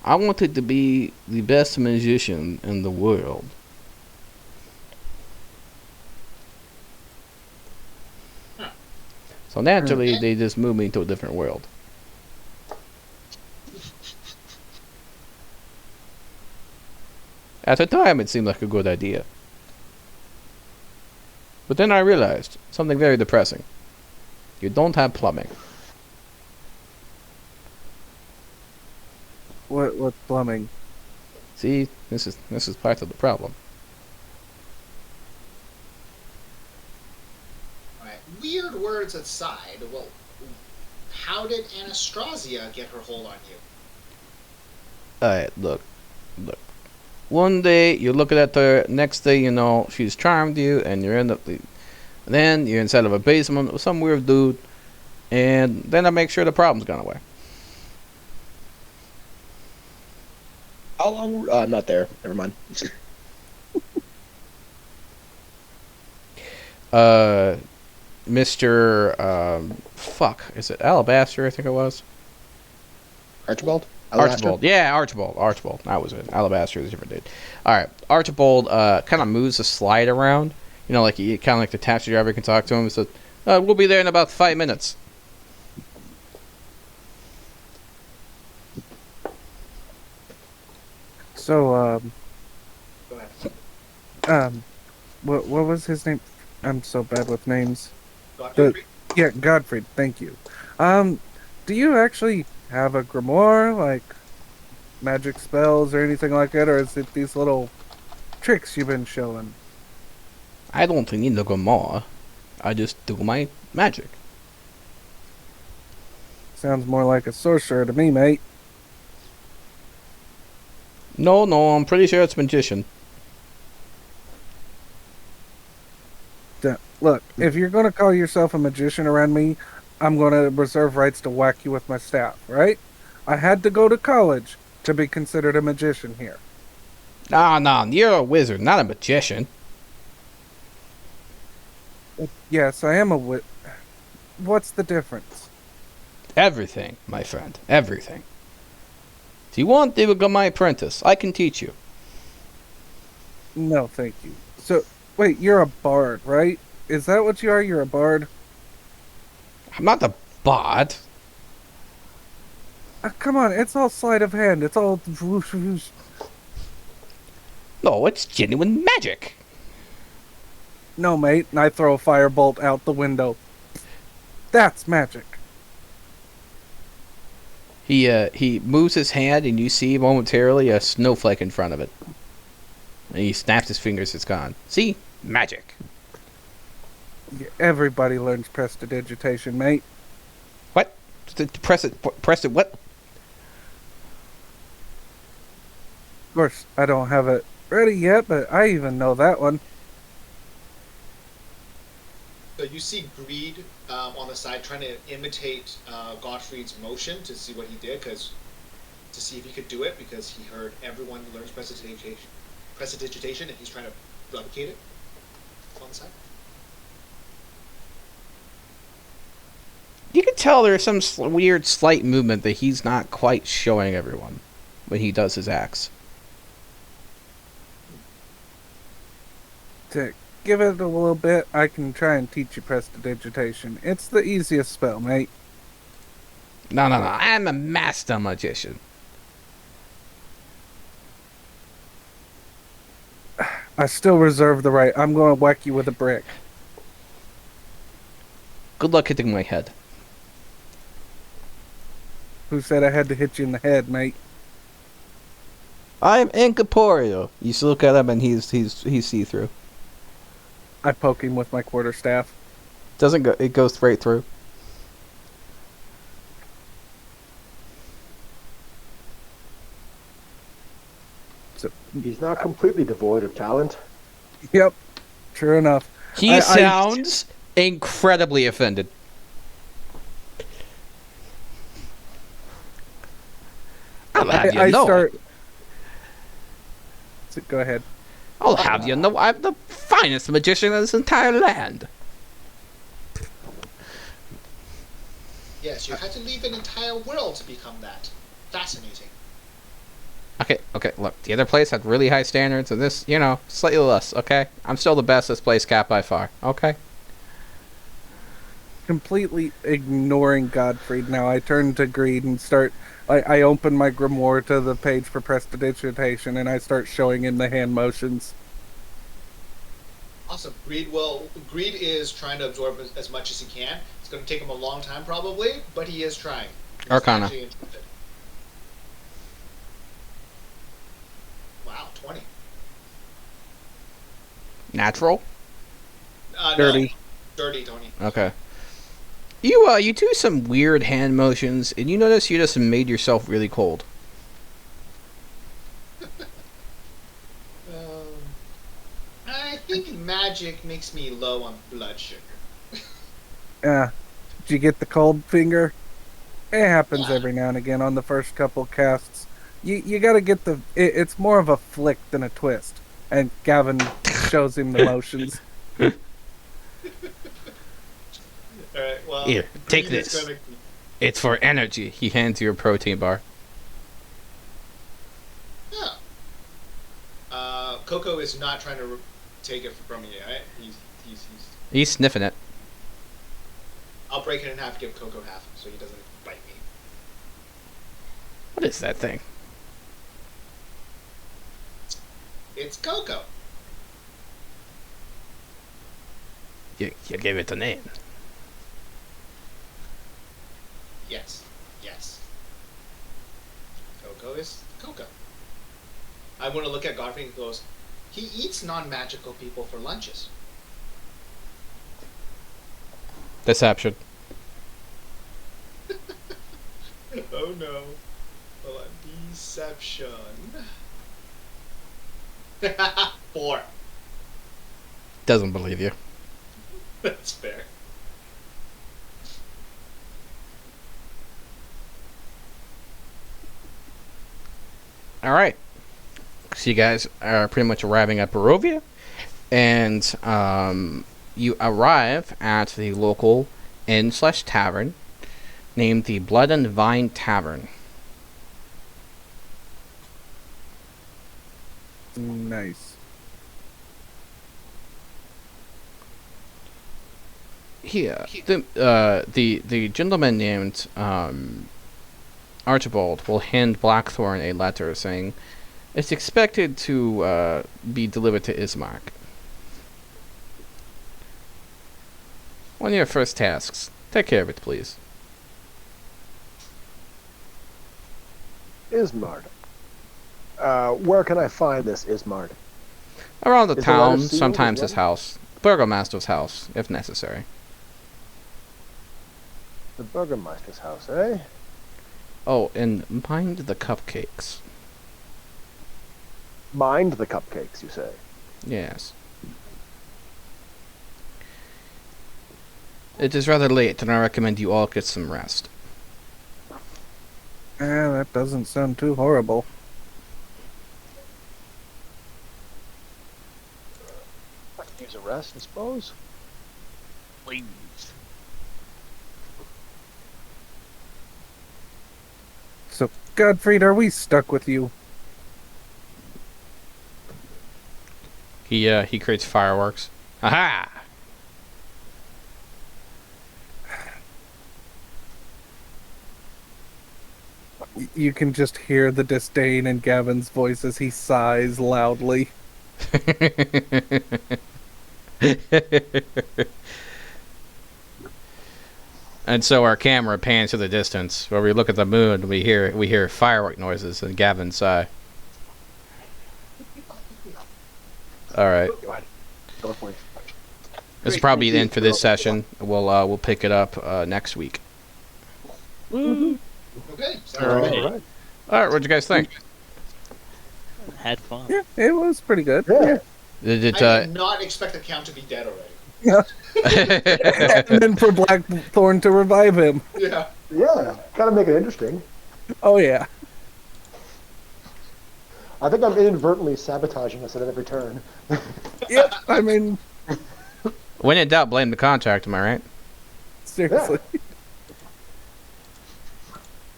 I wanted to be the best magician in the world. So naturally, they just moved me to a different world. At the time, it seemed like a good idea. But then I realized something very depressing. You don't have plumbing. What plumbing? See, this is part of the problem. Weird words aside, well, how did Anastasia get her hold on you? Alright, look. One day you're looking at her, next day you know she's charmed you, and then you're inside of a basement with some weird dude, and then I make sure the problem's gone away. How long? Not there. Never mind. Mr. Is it Alabaster? I think it was. Archibald? Archibald. Yeah, Archibald. That was it. Alabaster is a different dude. Alright, Archibald kind of moves the slide around. You know, like you kind of like the taxi driver can talk to him. So, we'll be there in about 5 minutes. So, Go ahead. what was his name? I'm so bad with names. Gottfried? Yeah, Godfrey. Thank you. Do you actually have a grimoire, like magic spells or anything like that, or is it these little tricks you've been showing? I don't need no grimoire. I just do my magic. Sounds more like a sorcerer to me, mate. No, I'm pretty sure it's magician. Look, if you're going to call yourself a magician around me, I'm going to reserve rights to whack you with my staff, right? I had to go to college to be considered a magician here. No, you're a wizard, not a magician. Yes, I am a What's the difference? Everything, my friend, everything. If you want to become my apprentice, I can teach you. No, thank you. So, wait, you're a bard, right? Is that what you are? You're a bard? I'm not the bot. Come on, it's all sleight of hand. It's all whoosh, whoosh. No, it's genuine magic. No, mate. And I throw a firebolt out the window. That's magic. He moves his hand, and you see momentarily a snowflake in front of it. And he snaps his fingers. It's gone. See, magic. Everybody learns prestidigitation, mate. What? Press it. Press it. What? Of course, I don't have it ready yet, but I even know that one. So you see Greed on the side trying to imitate Gottfried's motion to see what he did, to see if he could do it, because he heard everyone learns prestidigitation, and he's trying to replicate it on the side. You can tell there's some weird slight movement that he's not quite showing everyone when he does his acts. To give it a little bit, I can try and teach you prestidigitation. It's the easiest spell, mate. No. I'm a master magician. I still reserve the right. I'm going to whack you with a brick. Good luck hitting my head. Who said I had to hit you in the head, mate? I'm incorporeal. You still look at him, and he's see-through. I poke him with my quarterstaff. Doesn't go. It goes straight through. He's not completely devoid of talent. Yep, true enough. He sounds incredibly offended. I'll have you know. Go ahead. I'll have you know I'm the finest magician in this entire land. Yes, you had to leave an entire world to become that. Fascinating. Okay, look, the other place had really high standards, and this, slightly less, okay? I'm still the best this place got by far, okay? Completely ignoring Gottfried now, I turn to Greed and I open my grimoire to the page for prestidigitation, and I start showing him the hand motions. Awesome. Greed is trying to absorb as much as he can. It's going to take him a long time probably, but he is trying. He's Arcana. actually interested. Wow, 20. Natural? Dirty. No. Dirty, Tony. Okay. You do some weird hand motions, and you notice you just made yourself really cold. I think magic makes me low on blood sugar. Did you get the cold finger? It happens Yeah. every now and again on the first couple casts. You gotta get it's more of a flick than a twist. And Gavin shows him the motions. Alright, well... Here, take Greed is this. gonna- It's for energy. He hands you a protein bar. Yeah. Coco is not trying to take it from you, right? He's sniffing it. I'll break it in half, give Coco half, so he doesn't bite me. What is that thing? It's Coco. You gave it a name. Yes. Coco is Coco. I want to look at Godfrey and goes, he eats non-magical people for lunches. Deception. Oh no. Hold on. Deception. 4. Doesn't believe you. That's fair. Alright. So you guys are pretty much arriving at Barovia. And you arrive at the local inn/tavern named the Blood and Vine Tavern. Nice. Here, the gentleman named Archibald will hand Blackthorn a letter saying it's expected to be delivered to Ismark. One of your first tasks. Take care of it, please. Ismard. Where can I find this Ismard? Around the Is the letter town, sealed sometimes as his well? house. Burgomaster's house, if necessary. The Burgermeister's house, eh? Oh, and mind the cupcakes. Mind the cupcakes, you say? Yes. It is rather late, and I recommend you all get some rest. That doesn't sound too horrible. I could use a rest, I suppose. Please. So, Godfried, are we stuck with you? He creates fireworks. Aha! You can just hear the disdain in Gavin's voice as he sighs loudly. And so our camera pans to the distance, where we look at the moon. We hear firework noises, and Gavin sigh. All right, Go for it. this is probably the end for this session. We'll pick it up next week. Okay. Sounds All right. great. All right. All right, what'd you guys think? Had fun. Yeah, it was pretty good. Yeah. Did I it? did not expect the count to be dead already. And then for Blackthorn to revive him. Yeah. Yeah. Gotta make it interesting. Oh, yeah. I think I'm inadvertently sabotaging us at every turn. Yep, I mean, When in doubt, blame the contract. Am I right? seriously.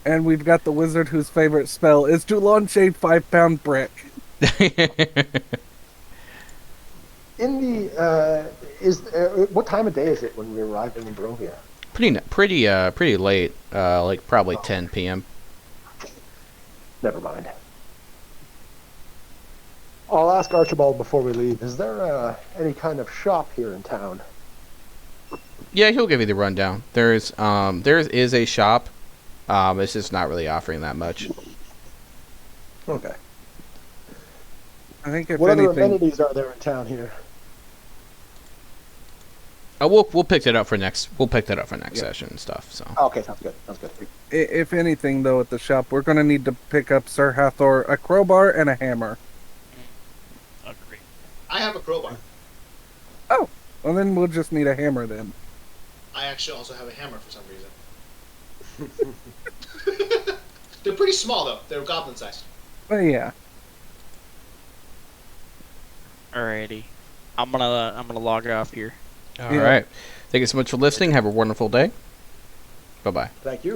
And we've got the wizard whose favorite spell is to launch a 5-pound brick. In the what time of day is it when we arrive in Barovia? Pretty late. Like probably 10 p.m. Never mind. I'll ask Archibald before we leave. Is there any kind of shop here in town? Yeah, he'll give you the rundown. There is a shop. It's just not really offering that much. Okay. I think if What other anything, amenities are there in town here? We'll pick that up for next. We'll pick that up for next Yeah. session and stuff. So. Okay, sounds good. Sounds good. if anything though, at the shop, we're gonna need to pick up Sir Hathor a crowbar and a hammer. Agreed. I have a crowbar. Well, then we'll just need a hammer then. I actually also have a hammer for some reason. They're pretty small though. They're goblin sized. But yeah. Alrighty. I'm gonna log off here. All Yeah. right. Thank you so much for listening. Have a wonderful day. Bye bye. Thank you.